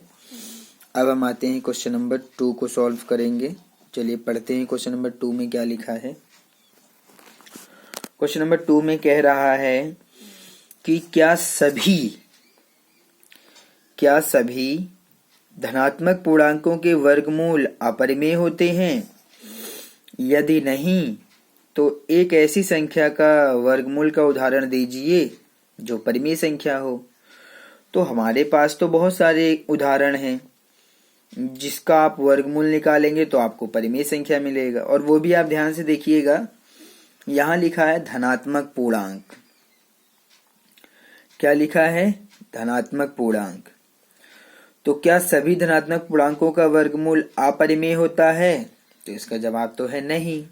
Speaker 1: अब हम आते हैं क्वेश्चन नंबर 2 को सॉल्व करेंगे। चलिए पढ़ते हैं क्वेश्चन नंबर 2 में क्या लिखा है। क्वेश्चन नंबर 2 में कह रहा है कि क्या सभी धनात्मक पूर्णांकों के वर्गमूल अपरिमेय होते हैं? यदि नहीं तो एक ऐसी संख्या का वर्गमूल का उदाहरण दीजिए जो परिमेय संख्या हो। तो हमारे पास तो बहुत सारे उदाहरण हैं, जिसका आप वर्गमूल निकालेंगे तो आपको परिमेय संख्या मिलेगा। और वो भी आप ध्यान से देखिएगा, यहां लिखा है धनात्मक पूर्णांक। क्या लिखा है? धनात्मक पूर्णांक। तो क्या सभी धनात्मक पूर्णांकों का वर्गमूल अपरिमेय होता है? तो इसका जवाब तो है नहीं,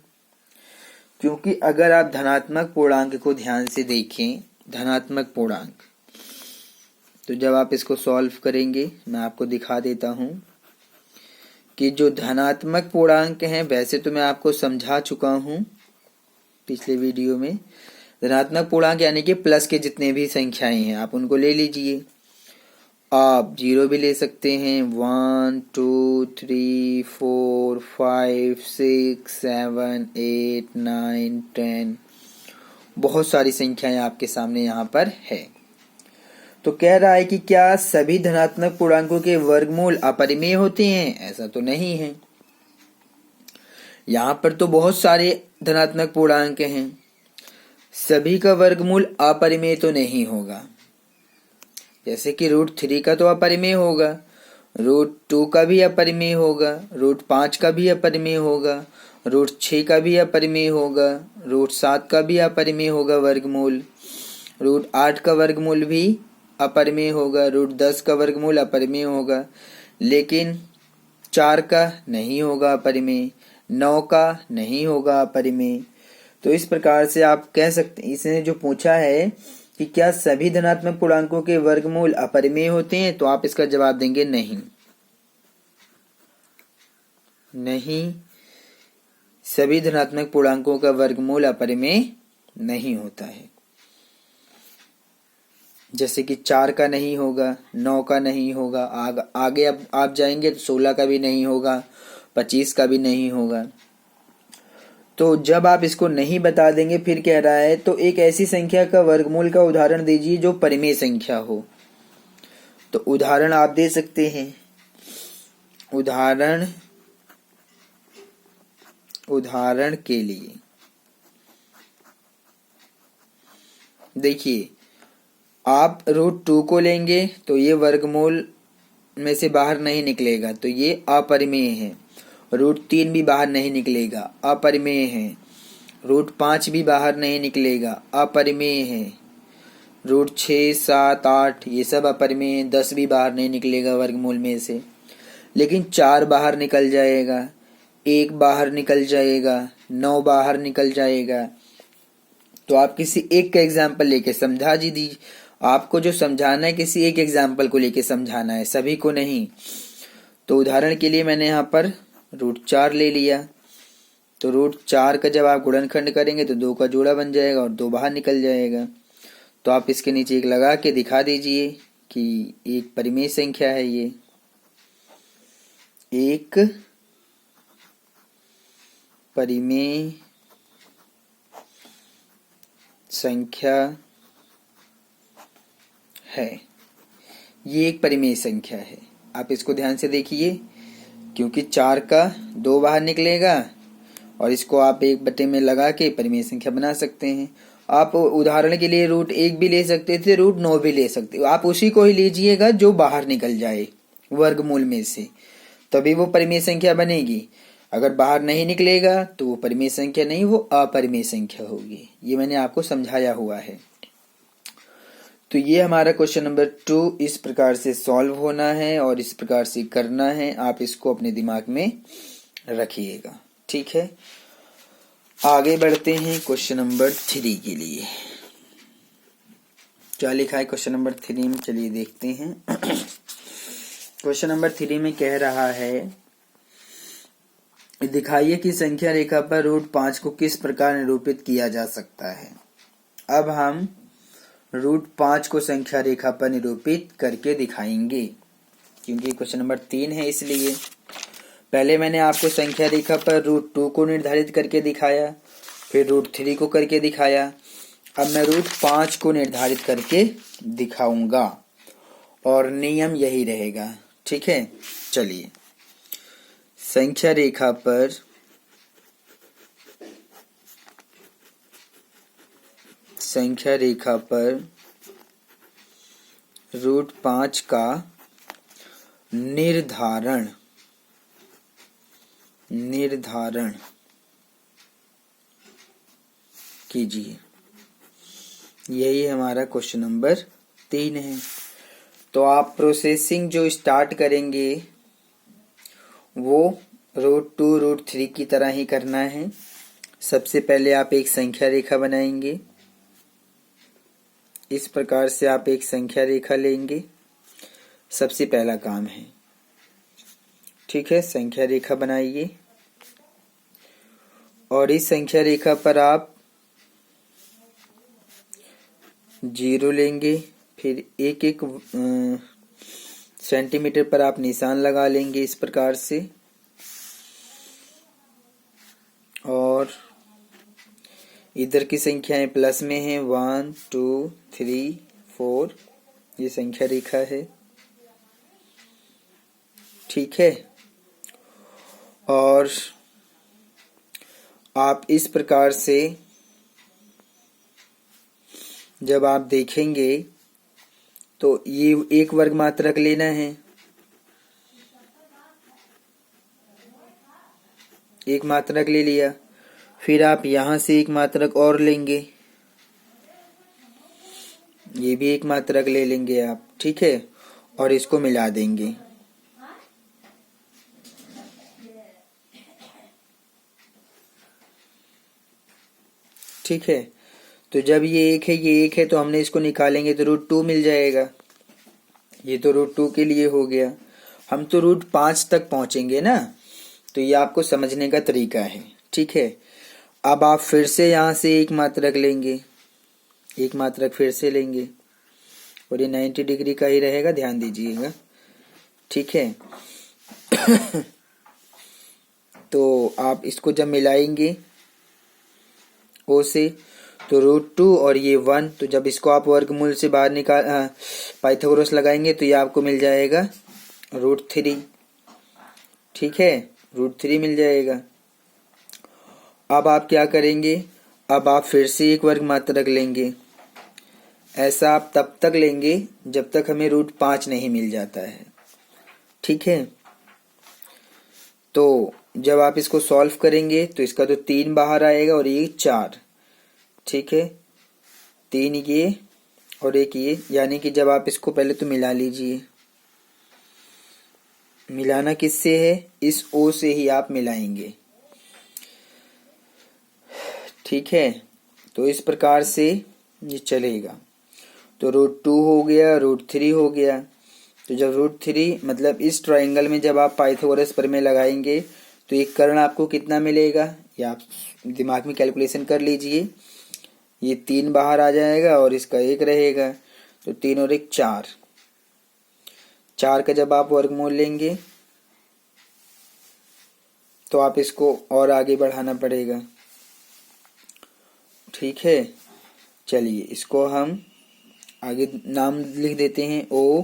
Speaker 1: क्योंकि अगर आप धनात्मक पूर्णांक को ध्यान से देखें, धनात्मक पूर्णांक, तो जब आप इसको सॉल्व करेंगे, मैं आपको दिखा देता हूं कि जो धनात्मक पूर्णांक हैं, वैसे तो मैं आपको समझा चुका हूं पिछले वीडियो में। धनात्मक पूर्णांक यानी कि प्लस के जितने भी संख्याएं हैं आप उनको ले लीजिए। आप 0 भी ले सकते हैं, 1 2 3 4 5 6 7 8 9 10, बहुत सारी संख्याएं आपके सामने यहाँ पर है। तो कह रहा है कि क्या सभी धनात्मक पूर्णांकों के वर्गमूल अपरिमेय होते हैं? ऐसा तो नहीं है। यहाँ पर तो बहुत सारे धनात्मक पूर्णांक हैं, सभी का वर्गमूल अपरिमेय तो नहीं होगा। जैसे कि √3 का तो अपरिमेय होगा, √2 का भी अपरिमेय होगा, √5 का भी अपरिमेय होगा, √6 का भी अपरिमेय होगा, √7 का भी अपरिमेय होगा वर्गमूल, √8 का वर्गमूल भी अपरिमेय होगा, √10 का वर्गमूल अपरिमेय होगा, लेकिन 4 का नहीं होगा अपरिमेय, 9 का नहीं होगा अपरिमेय। तो इस प्रकार से आप कह सकते हैं, इसने जो पूछा है कि क्या सभी धनात्मक पूर्णांकों के वर्गमूल अपरिमेय होते हैं, तो आप इसका जवाब देंगे नहीं। नहीं, सभी धनात्मक पूर्णांकों का वर्गमूल अपरिमेय नहीं होता है। जैसे कि 4 का नहीं होगा, 9 का नहीं होगा, आगे अब आप जाएंगे तो 16 का भी नहीं होगा, 25 का भी नहीं होगा। तो जब आप इसको नहीं बता देंगे, फिर कह रहा है तो एक ऐसी संख्या का वर्गमूल का उदाहरण दीजिए जो परिमेय संख्या हो। तो उदाहरण आप दे सकते हैं। उदाहरण के लिए देखिए, आप √2 को लेंगे तो ये वर्गमूल में से बाहर नहीं निकलेगा, तो ये अपरिमेय है। √3 भी बाहर नहीं निकलेगा, अपरिमेय है। √5 भी बाहर नहीं निकलेगा, अपरिमेय है। √6 7 8 ये सब अपरिमेय है। 10 भी बाहर नहीं निकलेगा वर्गमूल में से, लेकिन 4 बाहर निकल जाएगा, 1 बाहर निकल जाएगा, 9 बाहर निकल जाएगा। तो आप किसी एक का एग्जाम्पल लेके समझा दीजिए। आपको जो समझाना है किसी एक एग्जाम्पल को लेके समझाना है, सभी को नहीं। तो उदाहरण के लिए मैंने यहाँ पर √4 ले लिया। तो √4 का जब आप गुणनखंड करेंगे तो 2 का जोड़ा बन जाएगा और 2 बाहर निकल जाएगा। तो आप इसके नीचे एक लगा के दिखा दीजिए कि एक परिमेय संख्या है, ये एक परिमेय संख्या है। ये एक परिमेय संख्या है। आप इसको ध्यान से देखिए, क्योंकि 4 का 2 बाहर निकलेगा और इसको आप 1/2 में लगा के परिमेय संख्या बना सकते हैं। आप उदाहरण के लिए √1 भी ले सकते थे, √9 भी ले सकते हो। आप उसी को ही लीजिएगा जो बाहर निकल जाए वर्गमूल में से, तभी वो परिमेय संख्या बनेगी। अगर बाहर नहीं निकलेगा तो वो परिमेय संख्या नहीं, वो अपरिमेय संख्या होगी। ये मैंने आपको समझाया हुआ है। तो ये हमारा क्वेश्चन नंबर 2 इस प्रकार से सॉल्व होना है और इस प्रकार से करना है। आप इसको अपने दिमाग में रखिएगा, ठीक है। आगे बढ़ते हैं क्वेश्चन नंबर 3 के लिए। क्या लिखा है क्वेश्चन नंबर 3 में, चलिए देखते हैं। क्वेश्चन नंबर 3 में कह रहा है, दिखाइए कि संख्या रेखा पर √5 को किस प्रकार निरूपित किया जा सकता है। अब हम √5 को संख्या रेखा पर निरूपित करके दिखाएंगे, क्योंकि क्वेश्चन नंबर 3 है इसलिए। पहले मैंने आपको संख्या रेखा पर √2 को निर्धारित करके दिखाया, फिर √3 को करके दिखाया। अब मैं √5 को निर्धारित करके दिखाऊंगा और नियम यही रहेगा, ठीक है, चलिए संख्या रेखा पर √5 का निर्धारण कीजिए। यही हमारा क्वेश्चन नंबर 3 है। तो आप प्रोसेसिंग जो स्टार्ट करेंगे वो √2 √3 की तरह ही करना है। सबसे पहले आप एक संख्या रेखा बनाएंगे। इस प्रकार से आप एक संख्या रेखा लेंगे, सबसे पहला काम है। ठीक है, संख्या रेखा बनाइए और इस संख्या रेखा पर आप 0 लेंगे, फिर एक एक सेंटीमीटर पर आप निशान लगा लेंगे इस प्रकार से, और इधर की संख्याएं प्लस में हैं 1 2 3 4, ये संख्या रेखा है। ठीक है, और आप इस प्रकार से जब आप देखेंगे तो ये एक वर्ग मात्रक लेना है, एक मात्रक ले लिया, फिर आप यहां से एक मात्रक और लेंगे, ये भी एक मात्रक ले लेंगे आप। ठीक है, और इसको मिला देंगे। ठीक है, तो जब ये एक है, ये एक है, तो हमने इसको निकालेंगे तो √2 मिल जाएगा। ये तो √2 के लिए हो गया। हम तो √5 तक पहुंचेंगे ना, तो ये आपको समझने का तरीका है। ठीक है, अब आप फिर से यहां से एक मात्रक लेंगे, एक मात्रक फिर से लेंगे, और ये 90 डिग्री का ही रहेगा, ध्यान दीजिएगा। ठीक है तो आप इसको जब मिलाएंगे ओ से, तो √2 और ये 1, तो जब इसको आप वर्गमूल से बाहर निकाल पाइथागोरस लगाएंगे तो ये आपको मिल जाएगा √3। ठीक है, √3 मिल जाएगा। अब आप क्या करेंगे, अब आप फिर से एक वर्ग मात्रक लेंगे। ऐसा आप तब तक लेंगे जब तक हमें √5 नहीं मिल जाता है। ठीक है, तो जब आप इसको सॉल्व करेंगे तो इसका तो 3 बाहर आएगा और ये 4। ठीक है, 3 ये और एक ये, यानी कि जब आप इसको पहले तो मिला लीजिए। मिलाना किससे है, इस ओ से ही आप मिलाएंगे। ठीक है, तो इस प्रकार से ये चलेगा। तो √2 हो गया, √3 हो गया। तो जब √3 मतलब इस ट्रायंगल में जब आप पाइथागोरस प्रमेय लगाएंगे तो एक कर्ण आपको कितना मिलेगा, ये आप दिमाग में कैलकुलेशन कर लीजिए। ये 3 बाहर आ जाएगा और इसका 1 रहेगा, तो 3 और 1 4। 4 का जब आप वर्गमूल लेंगे तो आप इसको और आगे बढ़ाना पड़ेगा। ठीक है, चलिए इसको हम आगे नाम लिख देते हैं ओ,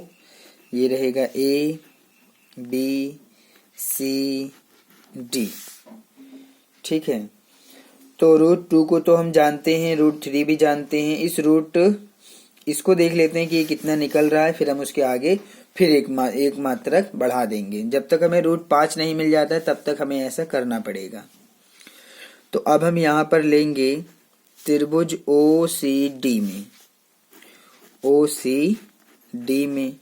Speaker 1: ये रहेगा A B C D। ठीक है, तो √2 को तो हम जानते हैं, √3 भी जानते हैं। इसको देख लेते हैं कि ये कितना निकल रहा है, फिर हम उसके आगे फिर एक मात्रक बढ़ा देंगे। जब तक हमें √5 नहीं मिल जाता है तब तक हमें ऐसा करना पड़ेगा। तो अब हम यहाँ पर लेंगे त्रिभुज OCD में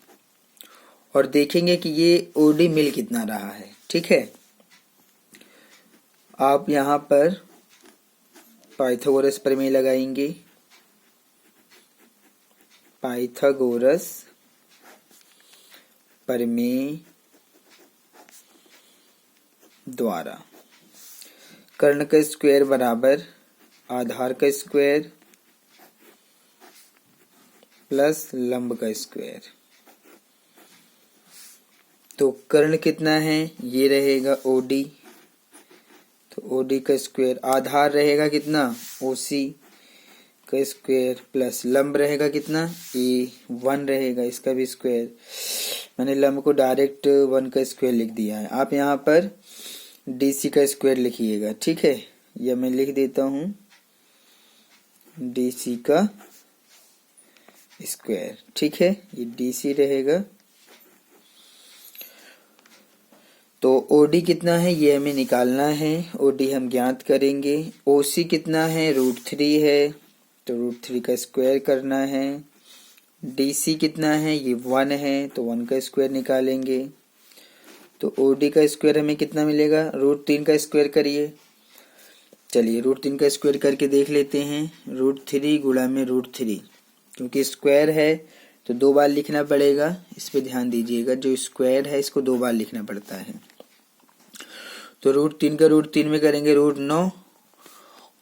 Speaker 1: और देखेंगे कि ये OD मिल कितना रहा है। ठीक है, आप यहाँ पर पाइथागोरस प्रमेय लगाएंगे। पाइथागोरस प्रमेय द्वारा कर्ण का स्क्वायर बराबर आधार का स्क्वायर प्लस लंब का स्क्वायर। तो कर्ण कितना है, ये रहेगा OD, तो OD का स्क्वायर, आधार रहेगा कितना OC का स्क्वायर, प्लस लंब रहेगा कितना A1 रहेगा, इसका भी स्क्वायर, मैंने लंब को डायरेक्ट 1 का स्क्वायर लिख दिया है। आप यहाँ पर DC का स्क्वायर लिखिएगा, ठीक है। यह मैं लिख देता हूँ DC का स्क्वायर, ठीक है। ये DC रहेगा। तो OD कितना है ये हमें निकालना है। OD हम ज्ञात करेंगे। OC कितना है, √3 है, तो √3 का स्क्वायर करना है। DC कितना है, ये 1 है, तो 1 का स्क्वायर निकालेंगे। तो OD का स्क्वायर हमें कितना मिलेगा, √3 का स्क्वायर करिए। चलिए √3 का स्क्वायर करके देख लेते हैं। √3 गुणा में √3, क्योंकि स्क्वायर है तो 2 बार लिखना पड़ेगा, इस पे ध्यान दीजिएगा। जो स्क्वायर है इसको 2 बार लिखना पड़ता है। तो √3 का √3 में करेंगे √9,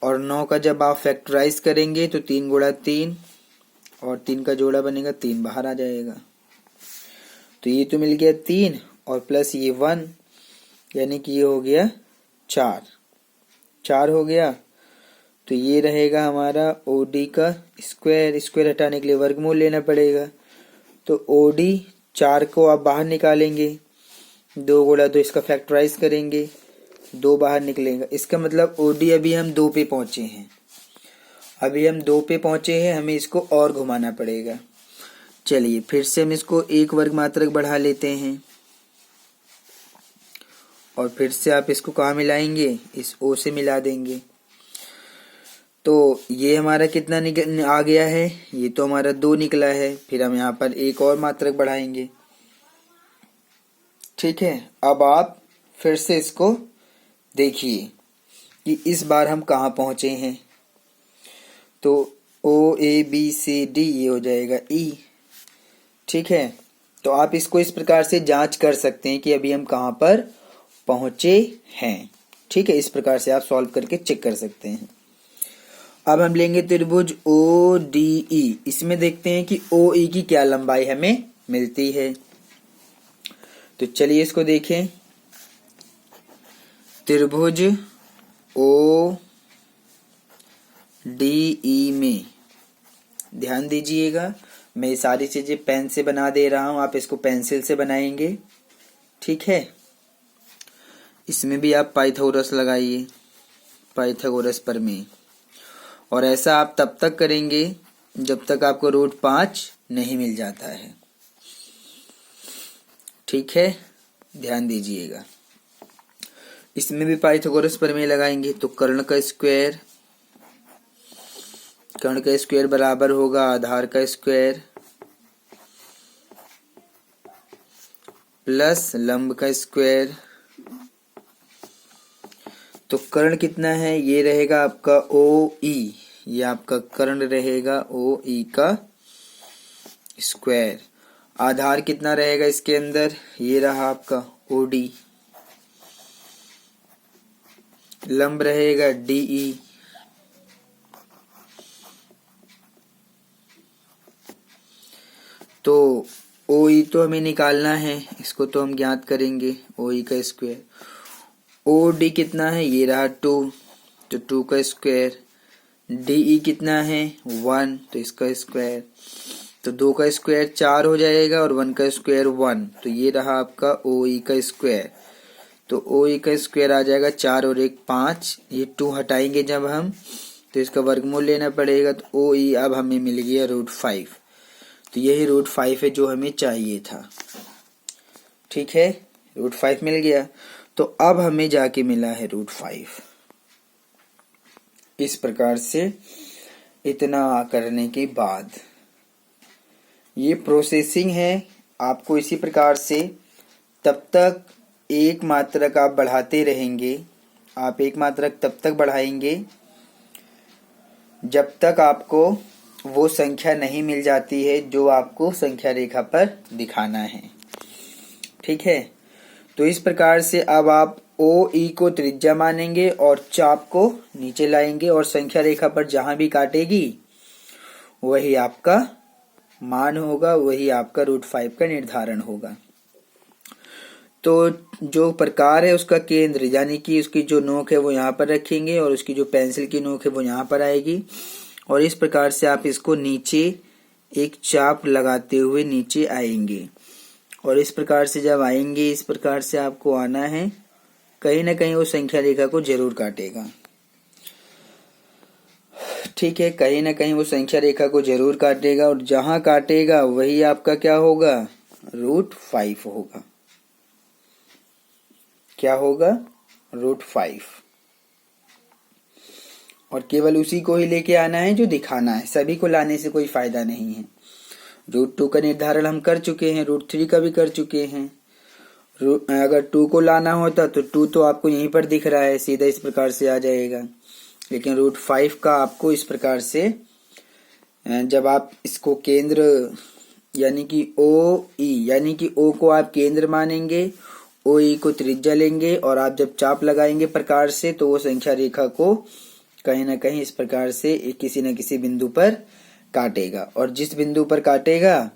Speaker 1: और 9 का जब आप फैक्टराइज करेंगे तो 3 गुणा 3, और 3 का जोड़ा बनेगा, 3 बाहर आ जाएगा। तो ये तो मिल गया 3 और प्लस ये 1, यानी कि ये हो गया 4 हो गया। तो ये रहेगा हमारा OD का स्क्वायर। स्क्वायर हटाने के लिए वर्गमूल लेना पड़ेगा। तो OD 4 को आप बाहर निकालेंगे, 2 गुणा 2, इसका फैक्टराइज करेंगे, 2 बाहर निकलेगा। इसका मतलब OD अभी हम 2 पे पहुंचे हैं। हमें इसको और घुमाना पड़ेगा। चलिए फिर से हम इसको 1 वर्ग मात्रक बढ़ा लेते हैं, और फिर से आप इसको कहाँ मिलाएंगे, इस O से मिला देंगे। तो ये हमारा कितना आ गया है, ये तो हमारा 2 निकला है। फिर हम यहाँ पर 1 और मात्रक बढ़ाएंगे, ठीक है। अब आप फिर से इसको देखिए कि इस बार हम कहाँ पहुंचे हैं। तो OABCD ये हो जाएगा E, ठीक है। तो आप इसको इस प्रकार से जांच कर सकते हैं कि अभी हम कहाँ पर पहुंचे हैं, ठीक है। इस प्रकार से आप सॉल्व करके चेक कर सकते हैं। अब हम लेंगे त्रिभुज ODE। इसमें देखते हैं कि OE की क्या लंबाई हमें मिलती है। तो चलिए इसको देखें। त्रिभुज ODE में ध्यान दीजिएगा, मैं ये सारी चीजें पेन से बना दे रहा हूं, आप इसको पेंसिल से बनाएंगे, ठीक है। इसमें भी आप पाइथागोरस लगाइए, पाइथागोरस प्रमेय। और ऐसा आप तब तक करेंगे जब तक आपको √5 नहीं मिल जाता है, ठीक है। ध्यान दीजिएगा। इसमें भी पाइथागोरस प्रमेय लगाएंगे। तो कर्ण का स्क्वायर बराबर होगा आधार का स्क्वायर प्लस लंब का स्क्वायर। तो कर्ण कितना है, ये रहेगा आपका OE, ये आपका कर्ण रहेगा OE का स्क्वायर। आधार कितना रहेगा इसके अंदर, ये रहा आपका OD। लंब रहेगा DE। तो OE तो हमें निकालना है, इसको तो हम ज्ञात करेंगे, OE का स्क्वायर। OD कितना है, ये रहा 2, तो 2 का स्क्वायर। DE कितना है 1, तो इसका स्क्वायर। तो 2 का स्क्वायर 4 हो जाएगा, और 1 का स्क्वायर 1, तो ये रहा आपका OE का स्क्वायर। तो OE का स्क्वायर आ जाएगा 4 और 1 5, ये 2 हटाएंगे जब हम, तो इसका वर्गमूल लेना पड़ेगा। तो OE अब हमें मिल गया √5। तो यही √5 है जो हमें चाहिए था, ठीक है। √5 मिल गया। तो अब हमें जाके मिला है √5। इस प्रकार से इतना करने के बाद ये प्रोसेसिंग है। आपको इसी प्रकार से तब तक 1 मात्रक आप बढ़ाते रहेंगे। आप 1 मात्रक तब तक बढ़ाएंगे जब तक आपको वो संख्या नहीं मिल जाती है जो आपको संख्या रेखा पर दिखाना है, ठीक है। तो इस प्रकार से अब आप OE को त्रिज्या मानेंगे और चाप को नीचे लाएंगे, और संख्या रेखा पर जहां भी काटेगी वही आपका मान होगा, वही आपका √5 का निर्धारण होगा। तो जो प्रकार है उसका केंद्र, यानी कि उसकी जो नोक है वो यहाँ पर रखेंगे, और उसकी जो पेंसिल की नोक है वो यहाँ पर आएगी। और इस प्रकार से आप इसको नीचे एक चाप लगाते हुए नीचे आएंगे,
Speaker 2: और इस प्रकार से जब आएंगे, इस प्रकार से आपको आना है, कहीं ना कहीं वो संख्या रेखा को जरूर काटेगा। ठीक है, कहीं ना कहीं वो संख्या रेखा को जरूर काटेगा, और जहां काटेगा वही आपका क्या होगा, √5 होगा। क्या होगा, √5। और केवल उसी को ही लेके आना है जो दिखाना है, सभी को लाने से कोई फायदा नहीं है। √2 का निर्धारण हम कर चुके हैं, √3 का भी कर चुके हैं। अगर 2 को लाना होता तो 2 तो आपको यहीं पर दिख रहा है, सीधा इस प्रकार से आ जाएगा। लेकिन √5 का आपको इस प्रकार से, जब आप इसको केंद्र यानी कि OE, यानी कि O को आप केंद्र मानेंगे, OE को त्रिज्या लेंगे, और आप जब चाप लगाएंगे प्रकार से, तो वो संख्या रेखा को कहीं ना कहीं इस प्रकार से किसी न किसी बिंदु पर काटेगा, और जिस बिंदु पर काटेगा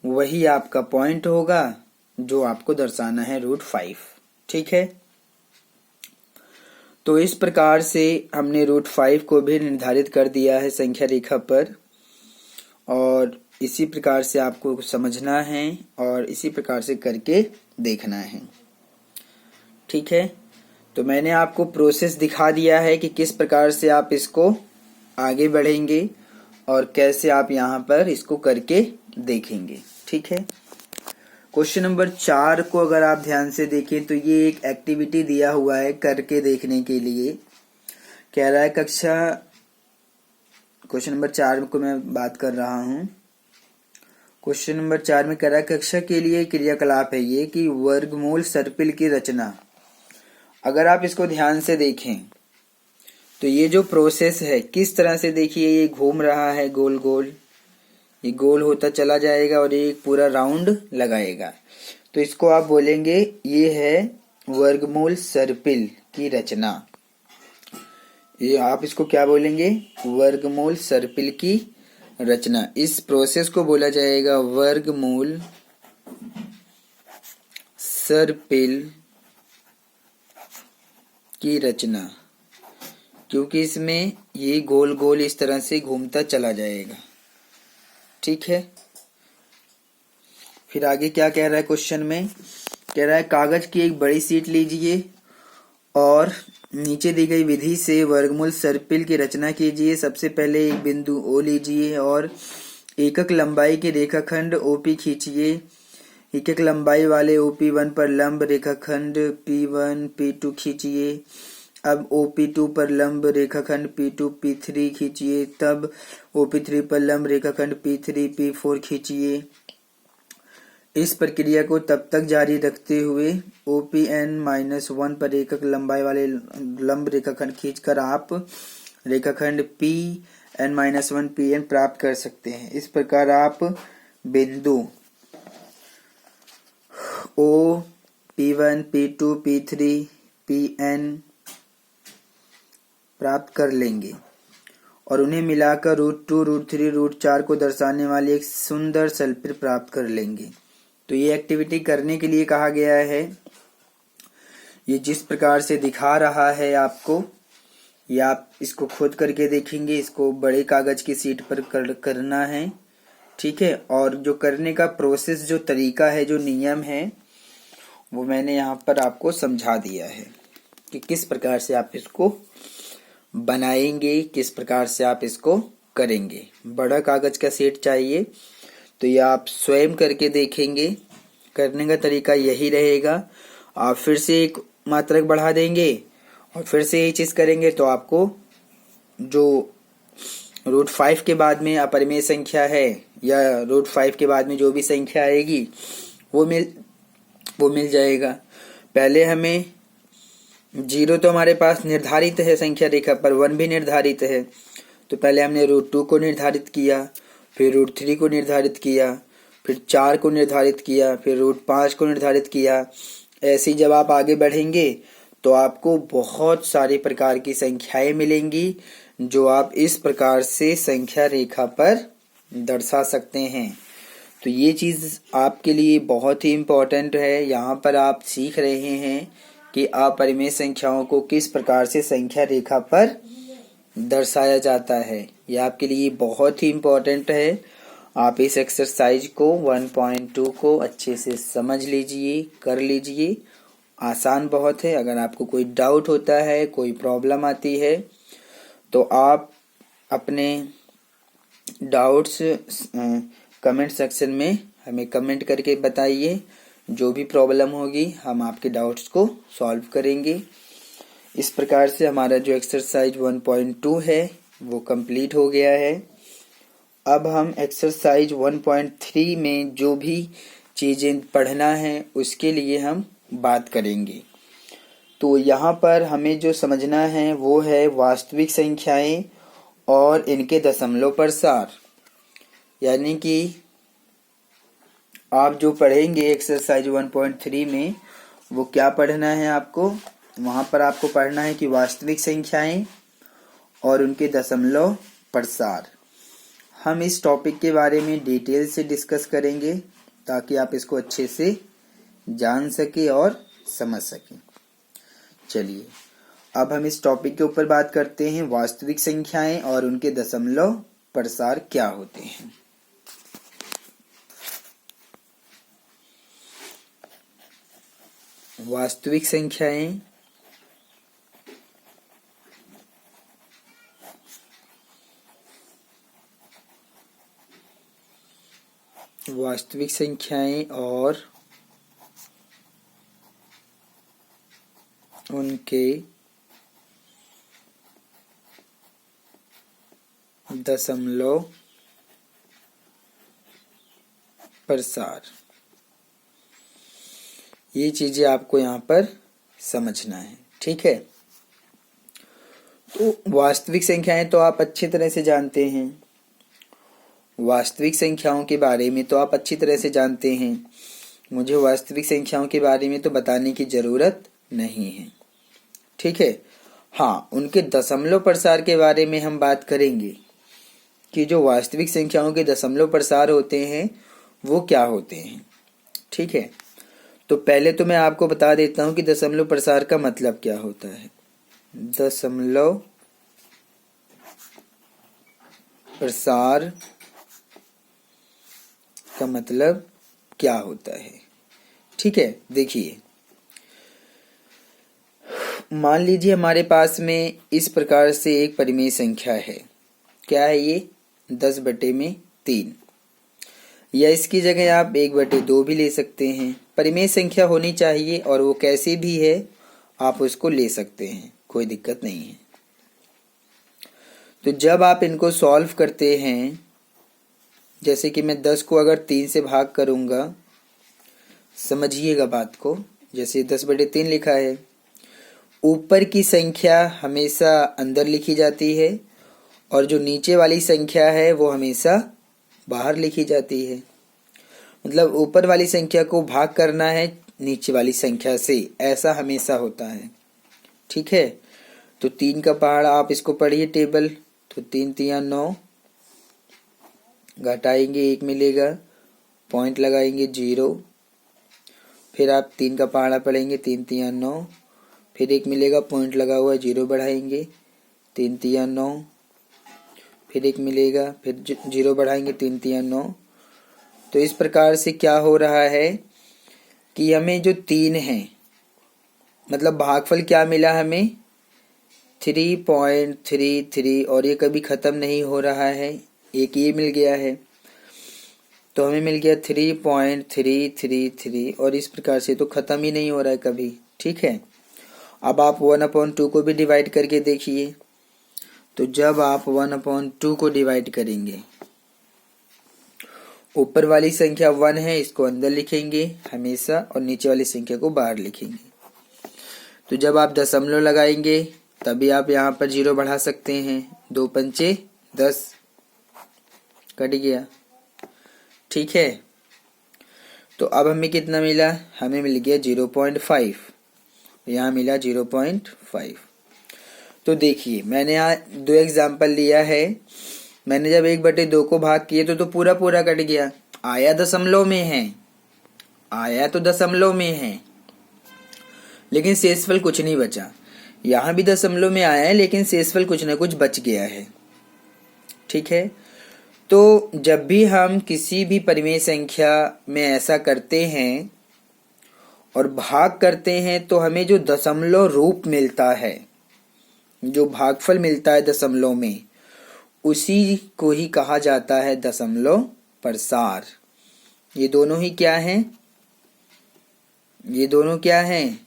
Speaker 2: वही आपका पॉइंट होगा जो आपको दर्शाना है, √5। ठीक है, तो इस प्रकार से हमने √5 को भी निर्धारित कर दिया है संख्या रेखा पर, और इसी प्रकार से आपको समझना है और इसी प्रकार से करके देखना है। ठीक है, तो मैंने आपको प्रोसेस दिखा दिया है कि किस प्रकार से आप इसको आगे बढ़ेंगे और कैसे आप यहाँ पर इसको करके देखेंगे। ठीक है, क्वेश्चन नंबर 4 को अगर आप ध्यान से देखें तो ये एक एक्टिविटी दिया हुआ है करके देखने के लिए। कह रहा है कक्षा, क्वेश्चन नंबर 4 को मैं बात कर रहा हूँ। क्वेश्चन नंबर 4 में कह रहा है कक्षा के लिए क्रियाकलाप है ये कि वर्गमूल सर्पिल की रचना। अगर आप इसको ध्यान से देखें तो ये जो प्रोसेस है किस तरह से, देखिए ये घूम रहा है गोल गोल, ये गोल होता चला जाएगा और ये एक पूरा राउंड लगाएगा। तो इसको आप बोलेंगे ये है वर्गमूल सर्पिल की रचना। ये आप इसको क्या बोलेंगे, वर्गमूल सर्पिल की रचना। इस प्रोसेस को बोला जाएगा वर्गमूल सर्पिल की रचना, क्योंकि इसमें ये गोल गोल इस तरह से घूमता चला जाएगा। ठीक है, फिर आगे क्या कह रहा है क्वेश्चन में, कह रहा है कागज की एक बड़ी शीट लीजिए और नीचे दी गई विधि से वर्गमूल सर्पिल की रचना कीजिए। सबसे पहले एक बिंदु O लीजिए और एकक लंबाई के रेखाखंड OP खींचिए। एकक लंबाई वाले OP1 पर लंब रेखाखंड P1 P2 खींचिए। अब OP2 पर लंब रेखाखंड P2 P3 खींचिए। तब OP3 पर लंब रेखाखंड P3 P4 खींचिए। इस प्रक्रिया को तब तक जारी रखते हुए OPN-1 पर एकक लंबाई वाले लंब रेखाखंड खींचकर आप रेखाखंड PN-1 PN प्राप्त कर सकते हैं। इस प्रकार आप बिंदु O, P1, P2, P3, PN प्राप्त कर लेंगे और उन्हें मिलाकर √2, √3, √4 को दर्शाने वाली एक सुंदर सर्पिल प्राप्त कर लेंगे। तो ये एक्टिविटी करने के लिए कहा गया है। ये जिस प्रकार से दिखा रहा है आपको, ये आप इसको खुद करके देखेंगे। इसको बड़े कागज की शीट पर करना है। ठीक है, और जो करने का प्रोसेस, जो तरीका है, जो नियम है, वो मैंने यहाँ पर आपको समझा दिया है कि किस प्रकार से आप इसको बनाएंगे, किस प्रकार से आप इसको करेंगे। बड़ा कागज का सेट चाहिए, तो ये आप स्वयं करके देखेंगे। करने का तरीका यही रहेगा। आप फिर से एक मात्रक बढ़ा देंगे और फिर से यही चीज करेंगे, तो आपको जो √5 के बाद में अपरिमेय संख्या है या √5 के बाद में जो भी संख्या आएगी वो मिल जाएगा। पहले हमें 0 तो हमारे पास निर्धारित है संख्या रेखा पर, 1 भी निर्धारित है। तो पहले हमने √2 को निर्धारित किया, फिर √3 को निर्धारित किया, फिर 4 को निर्धारित किया, फिर √5 को निर्धारित किया। ऐसे जब आप आगे बढ़ेंगे तो आपको बहुत सारे प्रकार की संख्याएं मिलेंगी जो आप इस प्रकार से संख्या रेखा पर दर्शा सकते हैं। तो ये चीज आपके लिए बहुत ही इम्पोर्टेंट है। यहाँ पर आप सीख रहे हैं कि अपरिमेय संख्याओं को किस प्रकार से संख्या रेखा पर दर्शाया जाता है। यह आपके लिए बहुत ही इम्पोर्टेंट है। आप इस एक्सरसाइज को 1.2 को अच्छे से समझ लीजिए, कर लीजिए। आसान बहुत है। अगर आपको कोई डाउट होता है, कोई प्रॉब्लम आती है, तो आप अपने डाउट्स कमेंट सेक्शन में हमें कमेंट करके बताइए। जो भी प्रॉब्लम होगी हम आपके डाउट्स को सॉल्व करेंगे। इस प्रकार से हमारा जो एक्सरसाइज 1.2 है वो कंप्लीट हो गया है। अब हम एक्सरसाइज 1.3 में जो भी चीज़ें पढ़ना है उसके लिए हम बात करेंगे। तो यहाँ पर हमें जो समझना है वो है वास्तविक संख्याएं और इनके दशमलव प्रसार। यानी कि आप जो पढ़ेंगे एक्सरसाइज 1.3 में वो क्या पढ़ना है आपको, वहाँ पर आपको पढ़ना है कि वास्तविक संख्याएं और उनके दशमलव प्रसार। हम इस टॉपिक के बारे में डिटेल से डिस्कस करेंगे ताकि आप इसको अच्छे से जान सके और समझ सकें। चलिए अब हम इस टॉपिक के ऊपर बात करते हैं, वास्तविक संख्याएं और उनके दशमलव प्रसार क्या होते हैं। वास्तविक संख्याएं और उनके दशमलव प्रसार, ये चीजें आपको यहाँ पर समझना है। ठीक है, तो वास्तविक संख्याएं तो आप अच्छी तरह से जानते हैं। वास्तविक संख्याओं के बारे में तो आप अच्छी तरह से जानते हैं। मुझे वास्तविक संख्याओं के बारे में तो बताने की जरूरत नहीं है। ठीक है, हाँ, उनके दशमलव प्रसार के बारे में हम बात करेंगे कि जो वास्तविक संख्याओं के दशमलव प्रसार होते हैं वो क्या होते हैं। ठीक है, तो पहले तो मैं आपको बता देता हूं कि दशमलव प्रसार का मतलब क्या होता है। दशमलव प्रसार का मतलब क्या होता है। ठीक है, देखिए, मान लीजिए हमारे पास में इस प्रकार से एक परिमेय संख्या है। क्या है ये? 10/3, या इसकी जगह आप 1/2 भी ले सकते हैं। परिमेय संख्या होनी चाहिए और वो कैसी भी है आप उसको ले सकते हैं, कोई दिक्कत नहीं है। तो जब आप इनको सॉल्व करते हैं, जैसे कि मैं 10 को अगर 3 से भाग करूंगा, समझिएगा बात को, जैसे 10/3 लिखा है, ऊपर की संख्या हमेशा अंदर लिखी जाती है और जो नीचे वाली संख्या है वो हमेशा बाहर लिखी जाती है। मतलब ऊपर वाली संख्या को भाग करना है नीचे वाली संख्या से, ऐसा हमेशा होता है। ठीक है, तो 3 का पहाड़ा आप इसको पढ़िए टेबल, तो 3 3 9, घटाएंगे 1 मिलेगा, पॉइंट लगाएंगे 0, फिर आप 3 का पहाड़ा पढ़ेंगे 3 3 9, फिर 1 मिलेगा, पॉइंट लगा हुआ 0 बढ़ाएंगे 3 3 9, फिर 1 मिलेगा, फिर 0 बढ़ाएंगे 3 3 9। तो इस प्रकार से क्या हो रहा है कि हमें जो 3 है, मतलब भागफल क्या मिला हमें, 3.33, और ये कभी खत्म नहीं हो रहा है। एक ये मिल गया है, तो हमें मिल गया 3.333, और इस प्रकार से तो खत्म ही नहीं हो रहा है कभी। ठीक है, अब आप 1/2 को भी डिवाइड करके देखिए। तो जब आप 1/2 को डिवाइड करेंगे, ऊपर वाली संख्या 1 है, इसको अंदर लिखेंगे हमेशा और नीचे वाली संख्या को बाहर लिखेंगे। तो जब आप दशमलव लगाएंगे तभी आप यहाँ पर 0 बढ़ा सकते हैं। 2 पंचे 10, कट गया। ठीक है, तो अब हमें कितना मिला, हमें मिल गया 0.5, यहाँ मिला 0.5। तो देखिए, मैंने यहाँ 2 एग्जाम्पल लिया है। मैंने जब 1/2 को भाग किए तो पूरा पूरा कट गया, आया दशमलव में है, आया तो दशमलव में है, लेकिन शेषफल कुछ नहीं बचा। यहाँ भी दशमलव में आया है लेकिन शेषफल कुछ ना कुछ बच गया है। ठीक है, तो जब भी हम किसी भी परिमेय संख्या में ऐसा करते हैं और भाग करते हैं तो हमें जो दशमलव रूप मिलता है, जो भागफल मिलता है दशमलव में, उसी को ही कहा जाता है दशमलव प्रसार। ये दोनों ही क्या हैं? ये दोनों क्या हैं?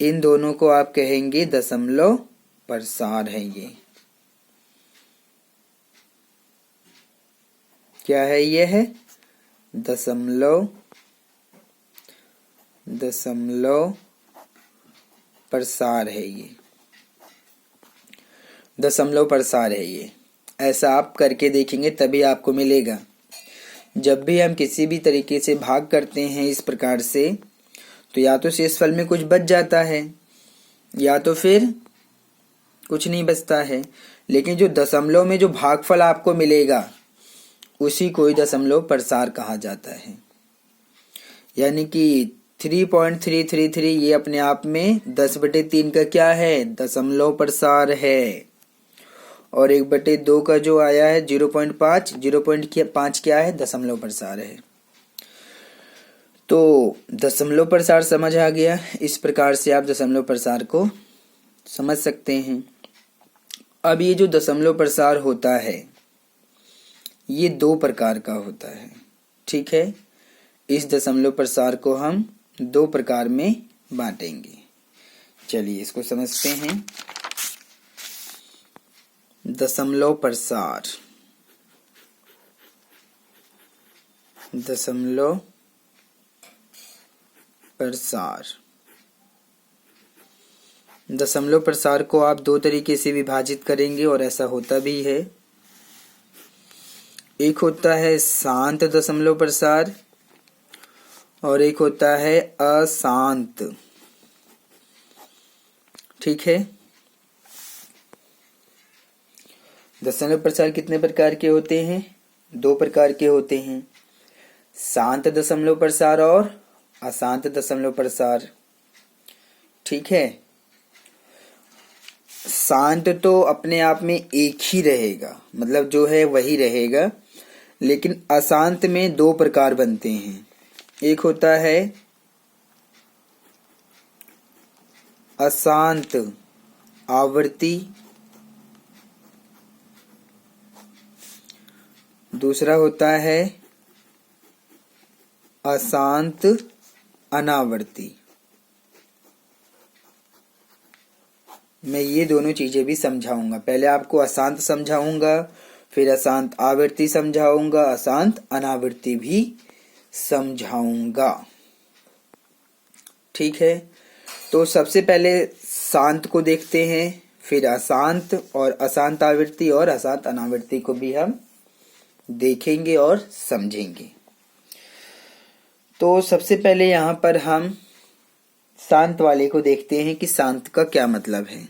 Speaker 2: इन दोनों को आप कहेंगे दशमलव प्रसार है। ये क्या है? ये है दशमलव प्रसार है। ये दशमलव प्रसार है। ये ऐसा आप करके देखेंगे तभी आपको मिलेगा। जब भी हम किसी भी तरीके से भाग करते हैं इस प्रकार से, तो या तो शेषफल में कुछ बच जाता है या तो फिर कुछ नहीं बचता है, लेकिन जो दशमलव में जो भागफल आपको मिलेगा उसी को ही दशमलव प्रसार कहा जाता है। यानी कि 3.333 ये अपने आप में 10/3 का क्या है? दशमलव प्रसार है। और 1/2 का जो आया है 0.5 क्या है? दशमलव प्रसार है। तो दशमलव प्रसार समझ आ गया। इस प्रकार से आप दशमलव प्रसार को समझ सकते हैं। अब ये जो दशमलव प्रसार होता है ये 2 प्रकार का होता है। ठीक है, इस दशमलव प्रसार को हम 2 प्रकार में बांटेंगे। चलिए इसको समझते हैं। दशमलव प्रसार, दशमलव प्रसार, दशमलव प्रसार को आप 2 तरीके से विभाजित करेंगे और ऐसा होता भी है। एक होता है शांत दशमलव प्रसार और एक होता है अशांत। ठीक है, दशमलव प्रसार कितने प्रकार के होते हैं? 2 प्रकार के होते हैं, शांत दशमलव प्रसार और अशांत दशमलव प्रसार। ठीक है, शांत तो अपने आप में एक ही रहेगा, मतलब जो है वही रहेगा, लेकिन अशांत में 2 प्रकार बनते हैं। एक होता है अशांत आवर्ती, दूसरा होता है अशांत अनावर्ती। मैं ये दोनों चीजें भी समझाऊंगा। पहले आपको अशांत समझाऊंगा, फिर अशांत आवर्ती समझाऊंगा, अशांत अनावर्ती भी समझाऊंगा। ठीक है, तो सबसे पहले शांत को देखते हैं, फिर अशांत और अशांत आवर्ती और अशांत अनावर्ती को भी हम देखेंगे और समझेंगे। तो सबसे पहले यहाँ पर हम शांत वाले को देखते हैं कि शांत का क्या मतलब है।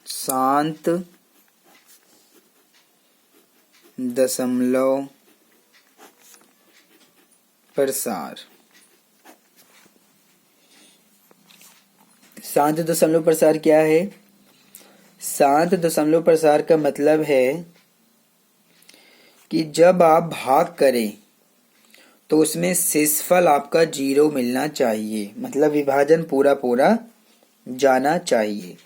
Speaker 2: शांत दशमलव प्रसार। शांत दशमलव प्रसार क्या है? शांत दशमलव प्रसार का मतलब है कि जब आप भाग करें तो उसमें शेषफल आपका 0 मिलना चाहिए, मतलब विभाजन पूरा पूरा जाना चाहिए।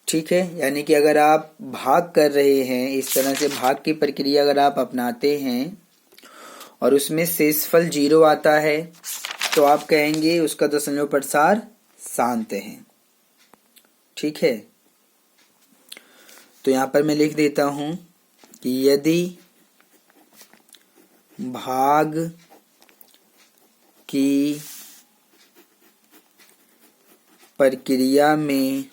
Speaker 2: ठीक है, यानी कि अगर आप भाग कर रहे हैं, इस तरह से भाग की प्रक्रिया अगर आप अपनाते हैं और उसमें शेषफल 0 आता है तो आप कहेंगे उसका दशमलव प्रसार शांत है। ठीक है, तो यहां पर मैं लिख देता हूं कि यदि भाग की प्रक्रिया में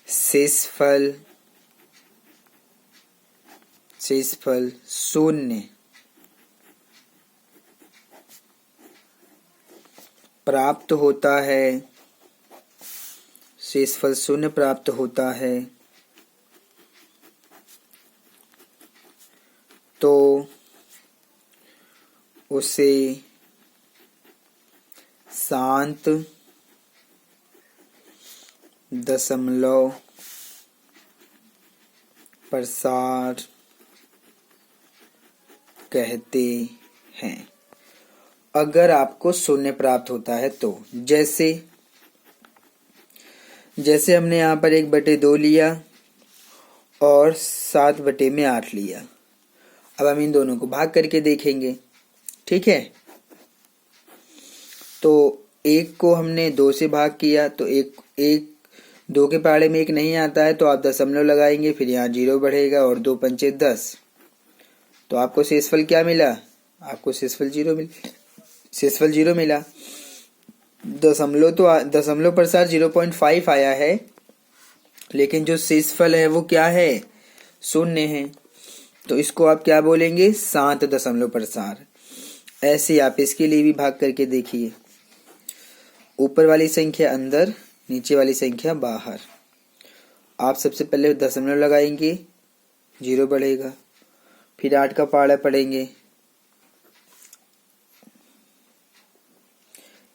Speaker 2: शेषफल 0 प्राप्त होता है, शेषफल 0 प्राप्त होता है, तो उसे शांत दशमलव
Speaker 1: प्रसार कहते हैं। अगर आपको शून्य प्राप्त होता है तो जैसे हमने यहाँ पर 1/2 लिया और 7/8 लिया। अब हम इन दोनों को भाग करके देखेंगे, ठीक है। तो 1 को हमने 2 से भाग किया तो 2 के पहाड़े में 1 नहीं आता है, तो आप दशमलव लगाएंगे, फिर यहाँ 0 बढ़ेगा और 2 पंचे 10। तो आपको शेषफल क्या मिला? आपको शेषफल 0 मिला। दशमलव प्रसार 0.5 आया है, लेकिन जो शेषफल है वो क्या है? 0 है। तो इसको आप क्या बोलेंगे? शांत दशमलव प्रसार। ऐसे आप इसके लिए भी भाग करके देखिए। ऊपर वाली संख्या अंदर, नीचे वाली संख्या बाहर। आप सबसे पहले दशमलव लगाएंगे, 0 बढ़ेगा, फिर 8 का पहाड़ा पढ़ेंगे,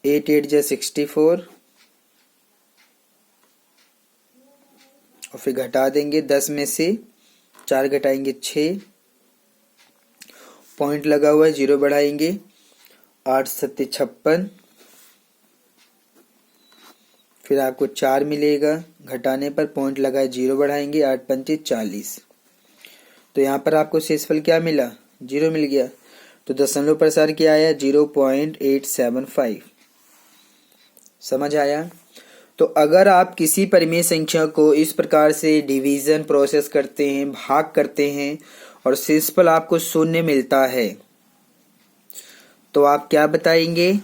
Speaker 1: 8 8 जा 64 और फिर घटा देंगे। 10 में से 4 घटाएंगे 6, पॉइंट लगा हुआ है, 0 बढ़ाएंगे, 8 7 56, फिर आपको 4 मिलेगा, घटाने पर पॉइंट लगाए 0 बढ़ाएंगे, 8 पंचे 40। तो यहाँ पर आपको शेषफल क्या मिला? 0 मिल गया। तो दशमलव प्रसार क्या आया? 0.875। समझ आया? तो अगर आप किसी परिमेय संख्या को इस प्रकार से डिवीजन प्रोसेस करते हैं, भाग करते हैं और शेषफल आपको 0 मिलता है, तो आप क्या बताएंगे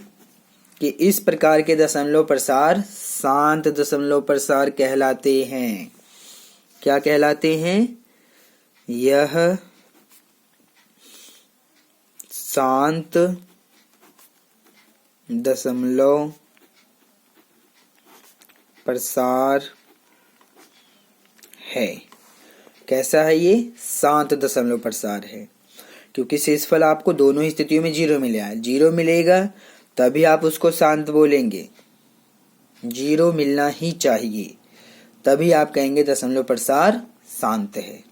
Speaker 1: कि इस प्रकार के दशमलव प्रसार शांत दशमलव प्रसार कहलाते हैं। क्या कहलाते हैं? यह शांत दशमलव प्रसार है। कैसा है ये? शांत दशमलव प्रसार है, क्योंकि शेषफल आपको दोनों ही स्थितियों में 0 मिला है। 0 मिलेगा तभी आप उसको शांत बोलेंगे, 0 मिलना ही चाहिए, तभी आप कहेंगे दशमलव प्रसार शांत है।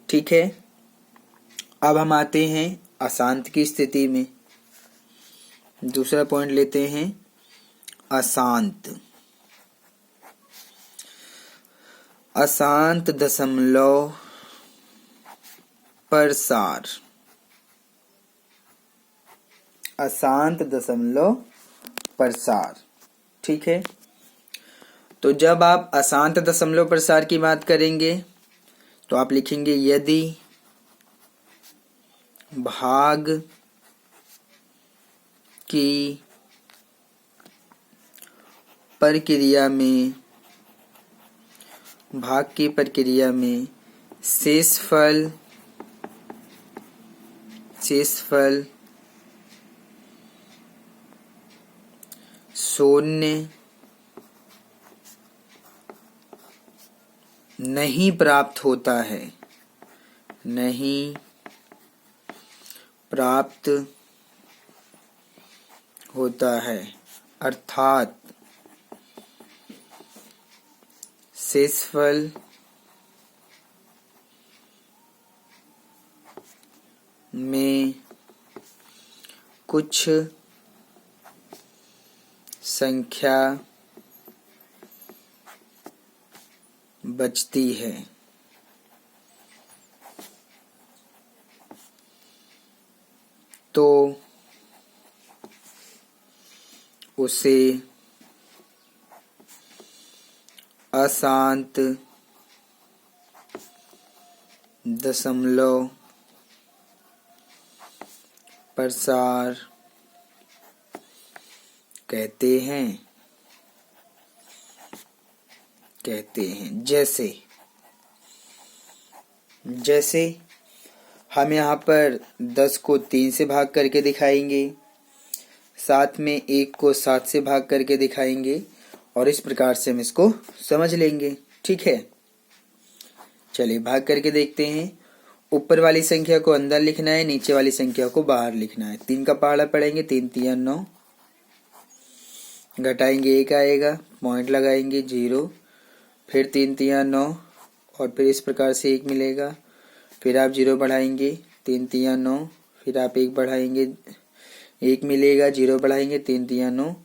Speaker 1: ठीक है। अब हम आते हैं अशांत की स्थिति में। दूसरा पॉइंट लेते हैं, अशांत। अशांत दशमलव प्रसार। अशांत दशमलव प्रसार। ठीक है। तो जब आप अशांत दशमलव प्रसार की बात करेंगे तो आप लिखेंगे यदि भाग की प्रक्रिया में शेषफल 0 नहीं प्राप्त होता है, नहीं प्राप्त होता है, अर्थात शेषफल में कुछ संख्या बचती है, तो उसे अशांत दशमलव प्रसार कहते हैं। जैसे हम यहाँ पर 10 को 3 से भाग करके दिखाएंगे, साथ में 1 को 7 से भाग करके दिखाएंगे, और इस प्रकार से हम इसको समझ लेंगे। ठीक है। चलिए भाग करके देखते हैं। ऊपर वाली संख्या को अंदर लिखना है, नीचे वाली संख्या को बाहर लिखना है। 3 का पहाड़ा पढ़ेंगे, 3 3 9, घटाएंगे 1 आएगा, पॉइंट लगाएंगे 0, फिर 3 3 9 और फिर इस प्रकार से 1 मिलेगा, फिर आप 0 बढ़ाएंगे, 3 तिया 9, फिर आप 1 बढ़ाएंगे, 1 मिलेगा, 0 बढ़ाएंगे, 3 तिया 9,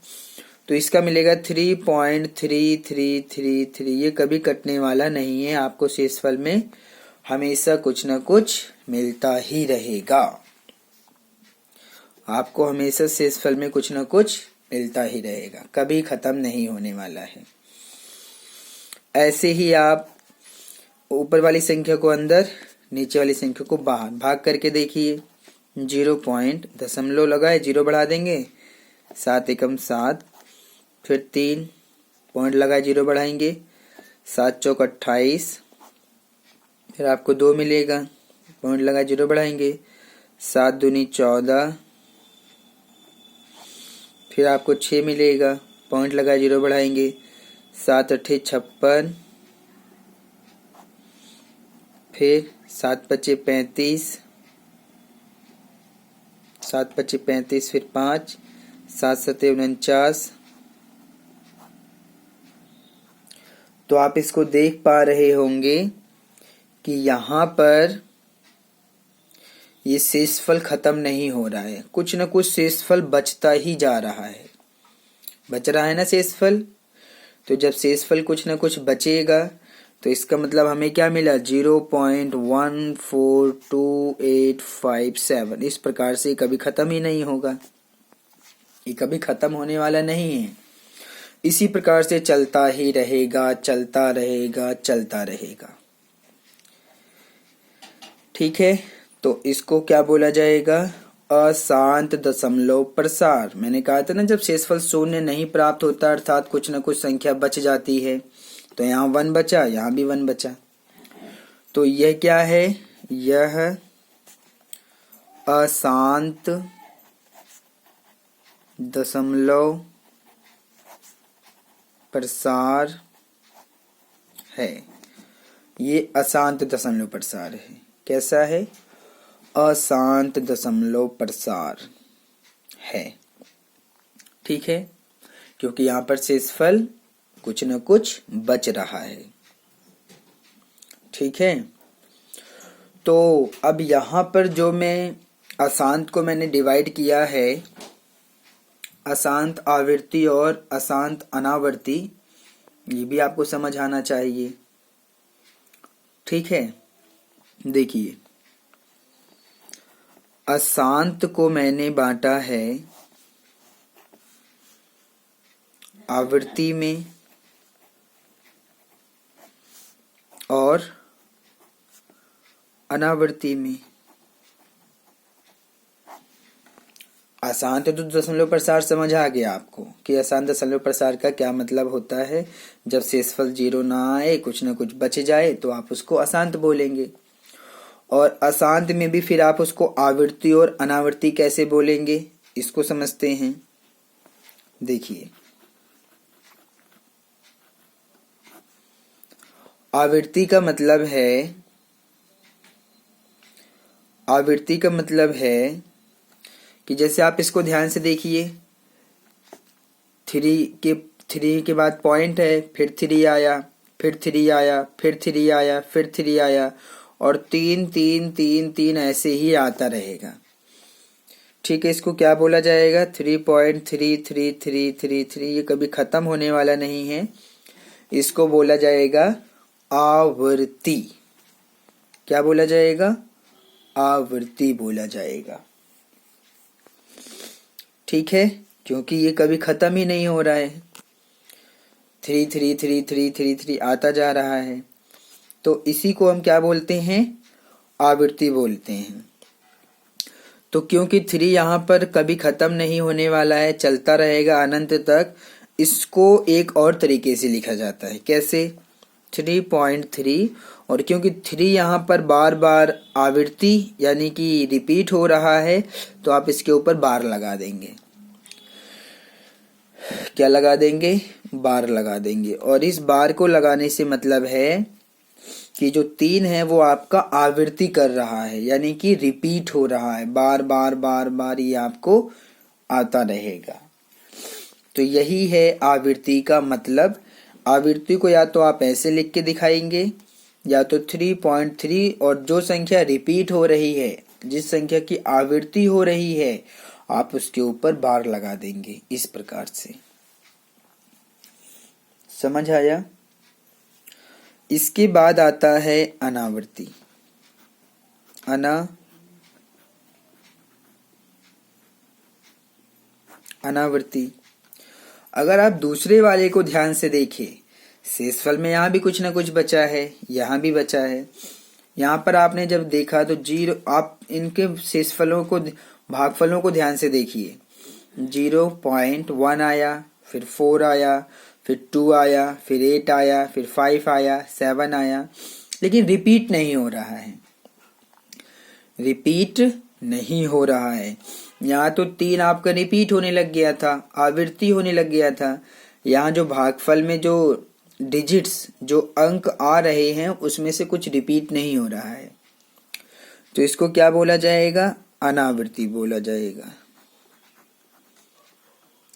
Speaker 1: तो इसका मिलेगा 3.3333। ये कभी कटने वाला नहीं है, आपको शेषफल में हमेशा कुछ न कुछ मिलता ही रहेगा। आपको हमेशा शेषफल में कुछ न कुछ मिलता ही रहेगा, कभी खत्म नहीं होने वाला है। ऐसे ही आप ऊपर वाली संख्या को अंदर, नीचे वाली संख्या को बाहर भाग करके देखिए। 0 लगाए, 0 बढ़ा देंगे, 7 एकम 7, फिर 3 पॉइंट लगाए, 0 बढ़ाएंगे, 7 चौक 28, फिर आपको 2 मिलेगा, पॉइंट लगाए, 0 बढ़ाएंगे, 7 दूनी 14, फिर आपको 6 मिलेगा, पॉइंट लगाए, 0 बढ़ाएंगे, 7 अट्ठे 56, फिर 7 पच्चे 35, 7 पच्चे 35, फिर 5, 7 सत्ते 49। तो आप इसको देख पा रहे होंगे कि यहाँ पर ये शेषफल खत्म नहीं हो रहा है, कुछ न कुछ शेषफल बचता ही जा रहा है। बच रहा है ना शेषफल, तो जब शेषफल कुछ न कुछ बचेगा तो इसका मतलब हमें क्या मिला, 0.142857। इस प्रकार से कभी खत्म ही नहीं होगा, ये कभी खत्म होने वाला नहीं है। इसी प्रकार से चलता ही रहेगा, चलता रहेगा, चलता रहेगा। ठीक है, तो इसको क्या बोला जाएगा, अशांत दशमलव प्रसार। मैंने कहा था ना, जब शेषफल 0 नहीं प्राप्त होता अर्थात कुछ न कुछ संख्या बच जाती है, तो यहाँ 1 बचा, यहाँ भी 1 बचा, तो यह क्या है, यह अशांत दशमलव प्रसार है। ये अशांत दशमलव प्रसार है। कैसा है, अशांत दशमलव प्रसार है। ठीक है, क्योंकि यहाँ पर शेषफल कुछ न कुछ बच रहा है। ठीक है, तो अब यहाँ पर जो मैं अशांत को मैंने डिवाइड किया है, अशांत आवर्ती और अशांत अनावर्ती, ये भी आपको समझ आना चाहिए। ठीक है, देखिए अशांत को मैंने बांटा है आवृत्ति में और अनावर्ती में। अशांत दशमलव प्रसार समझ आ गया आपको कि अशांत दशमलव प्रसार का क्या मतलब होता है। जब शेषफल 0 ना आए, कुछ न कुछ बच जाए, तो आप उसको अशांत बोलेंगे। और अशांत में भी फिर आप उसको आवर्ती और अनावर्ती कैसे बोलेंगे, इसको समझते हैं। देखिए, आवृत्ति का मतलब है कि जैसे आप इसको ध्यान से देखिए, 3 के बाद पॉइंट है, फिर 3 आया, फिर 3 आया, फिर 3 आया, फिर 3 आया, और 3 3 3 3 ऐसे ही आता रहेगा। ठीक है, इसको क्या बोला जाएगा, 3.33333। ये कभी खत्म होने वाला नहीं है, इसको बोला जाएगा आवर्ती। क्या बोला जाएगा, आवर्ती बोला जाएगा। ठीक है, क्योंकि ये कभी खत्म ही नहीं हो रहा है, 3 आता जा रहा है, तो इसी को हम क्या बोलते हैं, आवृत्ति बोलते हैं। तो क्योंकि 3 यहाँ पर कभी खत्म नहीं होने वाला है, चलता रहेगा अनंत तक, इसको एक और तरीके से लिखा जाता है। कैसे, 3.3, और क्योंकि 3 यहाँ पर बार बार आवृत्ति यानी कि रिपीट हो रहा है, तो आप इसके ऊपर बार लगा देंगे। क्या लगा देंगे, बार लगा देंगे। और इस बार को लगाने से मतलब है कि जो 3 है वो आपका आवृत्ति कर रहा है, यानी कि रिपीट हो रहा है, बार बार बार बार ये आपको आता रहेगा। तो यही है आवृत्ति का मतलब। आवृत्ति को या तो आप ऐसे लिख के दिखाएंगे
Speaker 2: या तो 3.3 और जो संख्या रिपीट हो रही है, जिस संख्या की आवृत्ति हो रही है, आप उसके ऊपर बार लगा देंगे इस प्रकार से। समझ आया? इसके बाद आता है अनावृत्ति। अनावृत्ति। अगर आप दूसरे वाले को ध्यान से देखें, शेषफल में यहाँ भी कुछ ना कुछ बचा है, यहाँ भी बचा है। यहाँ पर आपने जब देखा तो 0, आप इनके शेषफलों को, भागफलों को ध्यान से देखिए। 0.1 आया, फिर 4 आया, फिर 2 आया, फिर 8 आया, फिर 5 आया, 7 आया, लेकिन रिपीट नहीं हो रहा है। रिपीट नहीं हो रहा है। यहाँ तो 3 आपका रिपीट होने लग गया था, आवृत्ति होने लग गया था। यहाँ जो भागफल में जो डिजिट्स, जो अंक आ रहे हैं, उसमें से कुछ रिपीट नहीं हो रहा है, तो इसको क्या बोला जाएगा? अनावृत्ति बोला जाएगा।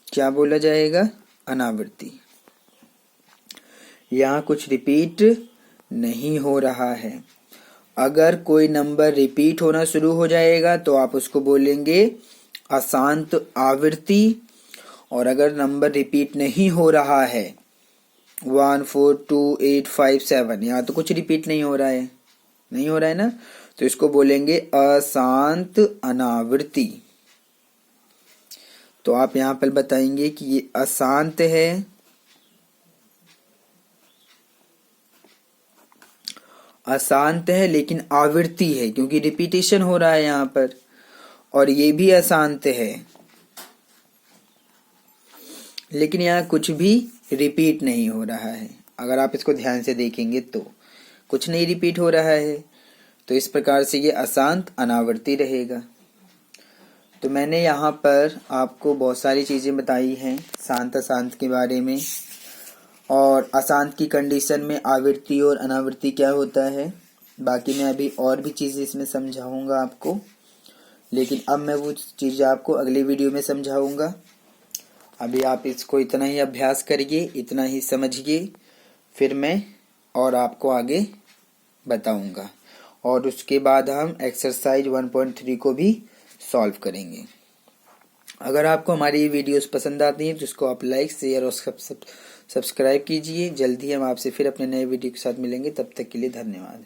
Speaker 2: क्या बोला जाएगा? अनावृत्ति। यहाँ कुछ रिपीट नहीं हो रहा है। अगर कोई नंबर रिपीट होना शुरू हो जाएगा तो आप उसको बोलेंगे अशांत आवृत्ति। और अगर नंबर रिपीट नहीं हो रहा है, 1, 4, 2, 8, 5, 7, यहाँ तो कुछ रिपीट नहीं हो रहा है, नहीं हो रहा है ना, तो इसको बोलेंगे अशांत अनावृत्ति। तो आप यहाँ पर बताएंगे कि ये अशांत है, अशांत है लेकिन आवृत्ति है, क्योंकि रिपीटेशन हो रहा है यहाँ पर। और ये भी अशांत है, लेकिन यहाँ कुछ भी रिपीट नहीं हो रहा है। अगर आप इसको ध्यान से देखेंगे तो कुछ नहीं रिपीट हो रहा है, तो इस प्रकार से ये अशांत अनावृत्ति रहेगा। तो मैंने यहाँ पर आपको बहुत सारी चीज़ें बताई हैं शांत अशांत के बारे में, और अशांत की कंडीशन में आवृत्ति और अनावृत्ति क्या होता है। बाकी मैं अभी और भी चीज़ें इसमें समझाऊंगा आपको, लेकिन अब मैं वो चीज़ें आपको अगले वीडियो में समझाऊंगा। अभी आप इसको इतना ही अभ्यास करिए, इतना ही समझिए, फिर मैं और आपको आगे बताऊंगा। और उसके बाद हम एक्सरसाइज 1.3 को भी सॉल्व करेंगे। अगर आपको हमारी ये वीडियोस पसंद आती हैं तो इसको आप लाइक, शेयर और सब्सक्राइब कीजिए। जल्दी हम आपसे फिर अपने नए वीडियो के साथ मिलेंगे, तब तक के लिए धन्यवाद।